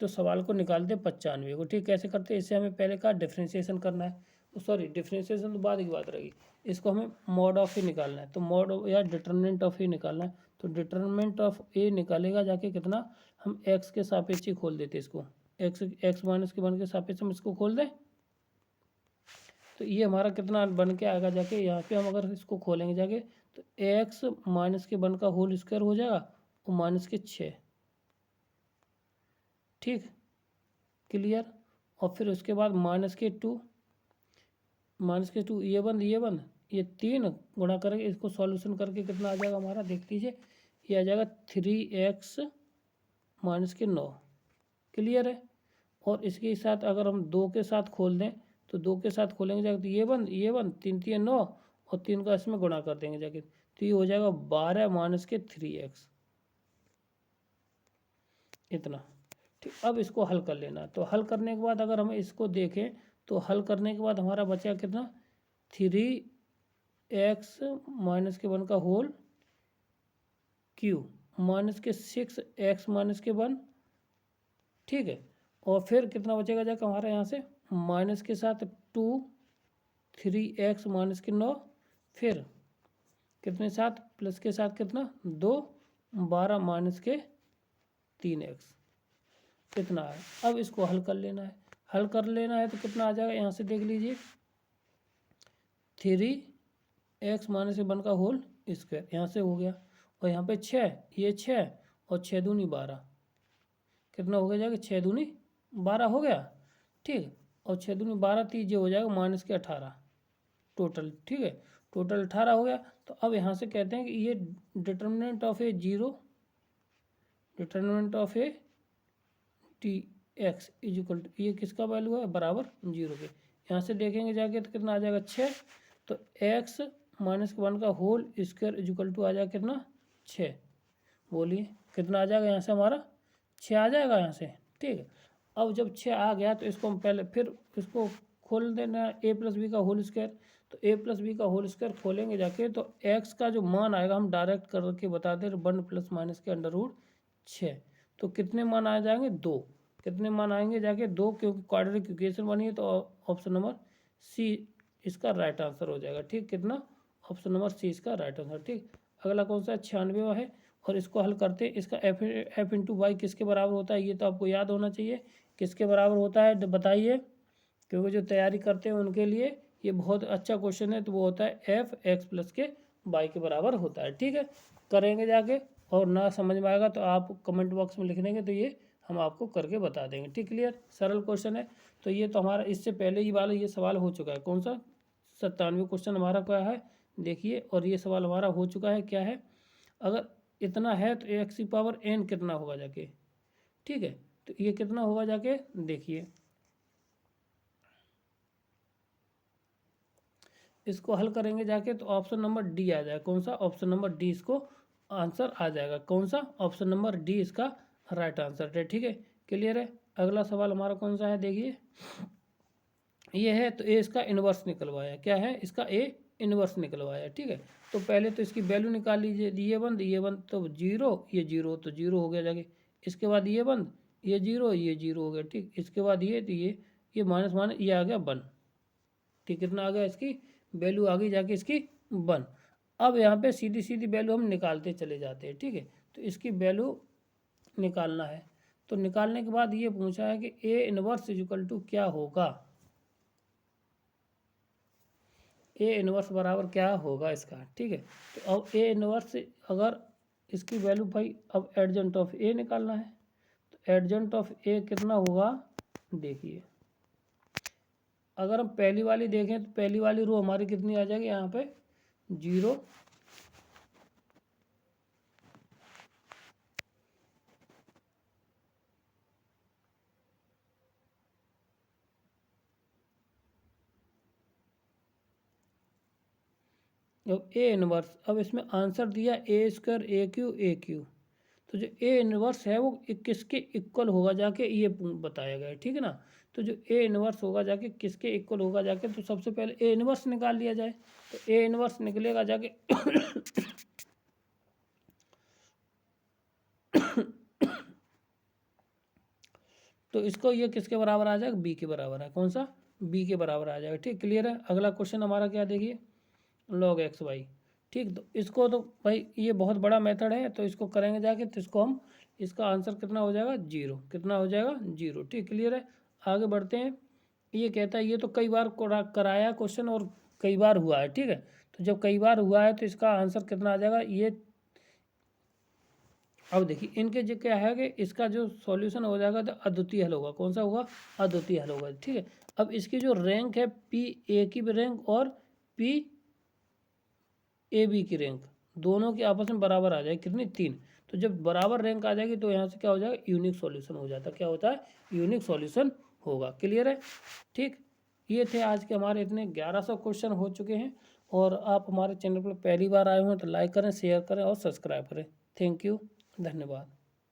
तो सवाल को निकालते 95 को। ठीक, कैसे करते हैं? इससे हमें पहले का डिफ्रेंशिएशन करना है, सॉरी डिफ्रेंशिएशन तो बाद की बात रहेगी। इसको हमें मॉड ऑफ ई निकालना है, तो मॉड या डिटर्मिनेंट ऑफ ई निकालना है। तो डिटर्मिनेंट ऑफ ए निकालेगा जाके कितना? हम एक्स के सापेक्ष ही खोल देते इसको, एक्स माइनस के वन के सापेक्ष हम इसको खोल दें तो ये हमारा कितना बन के आएगा जाके? यहाँ पे हम अगर इसको खोलेंगे जाके तो एक्स माइनस के वन का होल स्क्वायर हो जाएगा और माइनस के 6। ठीक, क्लियर? और फिर उसके बाद माइनस के 2 ये बंद ये 3 गुणा करके इसको सॉल्यूशन करके कितना आ जाएगा हमारा? देख लीजिए, ये आ जाएगा 3x माइनस के 9। क्लियर है? और इसके साथ अगर हम 2 के साथ खोल दें तो 2 के साथ खोलेंगे जाके तो ये बंद 3 3 9 और 3 का इसमें गुणा कर देंगे जाके तो ये हो जाएगा 12 माइनस के 3x इतना। ठीक, अब इसको हल कर लेना। तो हल करने के बाद अगर हम इसको देखें तो हल करने के बाद हमारा बचा कितना? 3x माइनस के 1 का होल क्यू माइनस के 6x माइनस के 1। ठीक है, और फिर कितना बचेगा जाकर हमारा यहाँ से? माइनस के साथ 2 3x माइनस के 9 फिर कितने साथ? प्लस के साथ कितना? 2 12 माइनस के 3x कितना है? अब इसको हल कर लेना है। हल कर लेना है तो कितना आ जाएगा? यहाँ से देख लीजिए 3x माइनस के 1 का होल स्क्वायर यहाँ से हो गया और यहाँ पे 6, ये 6 और 6 दूनी 12 कितना हो गया जाएगा? 6 दूनी 12 हो गया, ठीक। और 6 दूनी 12, तो ये हो जाएगा -18 टोटल, ठीक है। टोटल 18 हो गया। तो अब यहाँ से कहते हैं कि ये determinant of A T X is equal to, ये किसका वैल्यू है, बराबर 0 के। यहाँ से देखेंगे जाके तो कितना आ जाएगा 6। तो x -1 का whole square is equal to आ जाएगा कितना 6। बोलिए कितना आ जाएगा यहाँ से, हमारा 6 आ जाएगा यहाँ से, ठीक है। अब जब 6 आ गया तो इसको हम पहले फिर इसको खोल देना a+b का होल स्क्वायर। तो a+b का होल स्क्वायर खोलेंगे जाके तो x का जो मान आएगा हम डायरेक्ट करके बता दें, 1 + के √6। तो कितने मान आ जाएंगे, 2। कितने मान आएंगे जाके 2, क्योंकि क्वाड्रेटिक इक्वेशन बनी है। तो ऑप्शन नंबर सी इसका राइट आंसर हो जाएगा, ठीक। कितना, ऑप्शन नंबर सी इसका राइट आंसर, ठीक। अगला कौन सा, 96वां है। और इसको हल करते हैं। इसका f इंटू वाई किसके बराबर होता है, ये तो आपको याद होना चाहिए। किसके बराबर होता है बताइए, क्योंकि जो तैयारी करते हैं उनके लिए ये बहुत अच्छा क्वेश्चन है। तो वो होता है f(x + के y के बराबर होता है, ठीक है। करेंगे जाके, और ना समझ में आएगा तो आप कमेंट बॉक्स में लिख देंगे, तो ये हम आपको करके बता देंगे, ठीक। क्लियर, सरल क्वेश्चन है। तो ये तो हमारा इससे पहले ही वाला ये सवाल हो चुका है। कौन सा, 97 क्वेश्चन हमारा क्या है देखिए। और ये सवाल हमारा हो चुका है, क्या है, अगर इतना है तो x⁴n कितना होगा जाके, ठीक है। तो ये कितना होगा जाके देखिए, इसको हल करेंगे जाके तो ऑप्शन नंबर डी आ जाएगा। कौन सा, ऑप्शन नंबर डी इसको आंसर आ जाएगा। कौन सा, ऑप्शन नंबर डी इसका राइट आंसर है, ठीक है। क्लियर है। अगला सवाल हमारा कौन सा है देखिए, ये है। तो ए इसका इन्वर्स निकलवाया, क्या है, इसका ए इन्वर्स निकलवाया, ठीक है। तो पहले तो इसकी वैल्यू निकाल लीजिए, ये बंद तो 0, ये 0 तो 0 हो गया जाके। इसके बाद ये बंद, ये 0, ये 0 हो गया, ठीक। इसके बाद ये, तो ये माइनस माइनस ये आ गया 1, ठीक। कितना आ गया, इसकी वैल्यू आ गई जाके इसकी 1। अब यहाँ पे सीधी सीधी वैल्यू हम निकालते चले जाते हैं, ठीक है। तो इसकी वैल्यू निकालना है। तो निकालने के बाद ये पूछा है कि A inverse is equal to क्या होगा, ए इनवर्स बराबर क्या होगा इसका, ठीक है। तो अब ए इनवर्स, अगर इसकी वैल्यू भाई, अब एडजेंट ऑफ ए निकालना है। तो एडजेंट ऑफ ए कितना होगा देखिए, अगर हम पहली वाली देखें तो पहली वाली रो हमारी कितनी आ जाएगी यहाँ पे 0, अब ए इनवर्स, अब इसमें आंसर दिया a²AQ। तो जो ए इनवर्स है वो किसके इक्वल होगा जाके ये बताया गया है, ठीक है ना। तो जो ए इनवर्स होगा जाके किसके इक्वल होगा जाके, तो सबसे पहले ए इनवर्स निकाल लिया जाए। तो ए इनवर्स निकलेगा जाके तो इसको ये किसके बराबर आ जाएगा, बी के बराबर है। कौन सा, बी के बराबर आ जाएगा, ठीक। क्लियर है। अगला क्वेश्चन हमारा क्या देखिए, log xy, ठीक। तो इसको तो भाई ये बहुत बड़ा मेथड है, तो इसको करेंगे जाके तो इसको हम, इसका आंसर कितना हो जाएगा 0, कितना हो जाएगा 0, ठीक। क्लियर है। आगे बढ़ते हैं। ये कहता है, ये तो कई बार कराया क्वेश्चन और कई बार हुआ है, ठीक है। तो जब कई बार हुआ है तो इसका आंसर कितना आ जाएगा ये, अब देखिए इनके जो क्या है कि इसका जो सॉल्यूशन हो जाएगा तो अद्वितीय हल होगा। कौन सा होगा, अद्वितीय हल होगा, ठीक है। अब इसकी जो रैंक है पी ए की भी रैंक और पी ए बी की रैंक, दोनों की आपस में बराबर आ जाएगी, कितनी 3। तो जब बराबर रैंक आ जाएगी तो यहाँ से क्या हो जाएगा, यूनिक सॉल्यूशन हो जाता है। क्या होता है, यूनिक सॉल्यूशन होगा। क्लियर है, ठीक। ये थे आज के हमारे इतने 1100 क्वेश्चन हो चुके हैं। और आप हमारे चैनल पर पहली बार आए हो तो लाइक करें, शेयर करें और सब्सक्राइब करें। थैंक यू, धन्यवाद।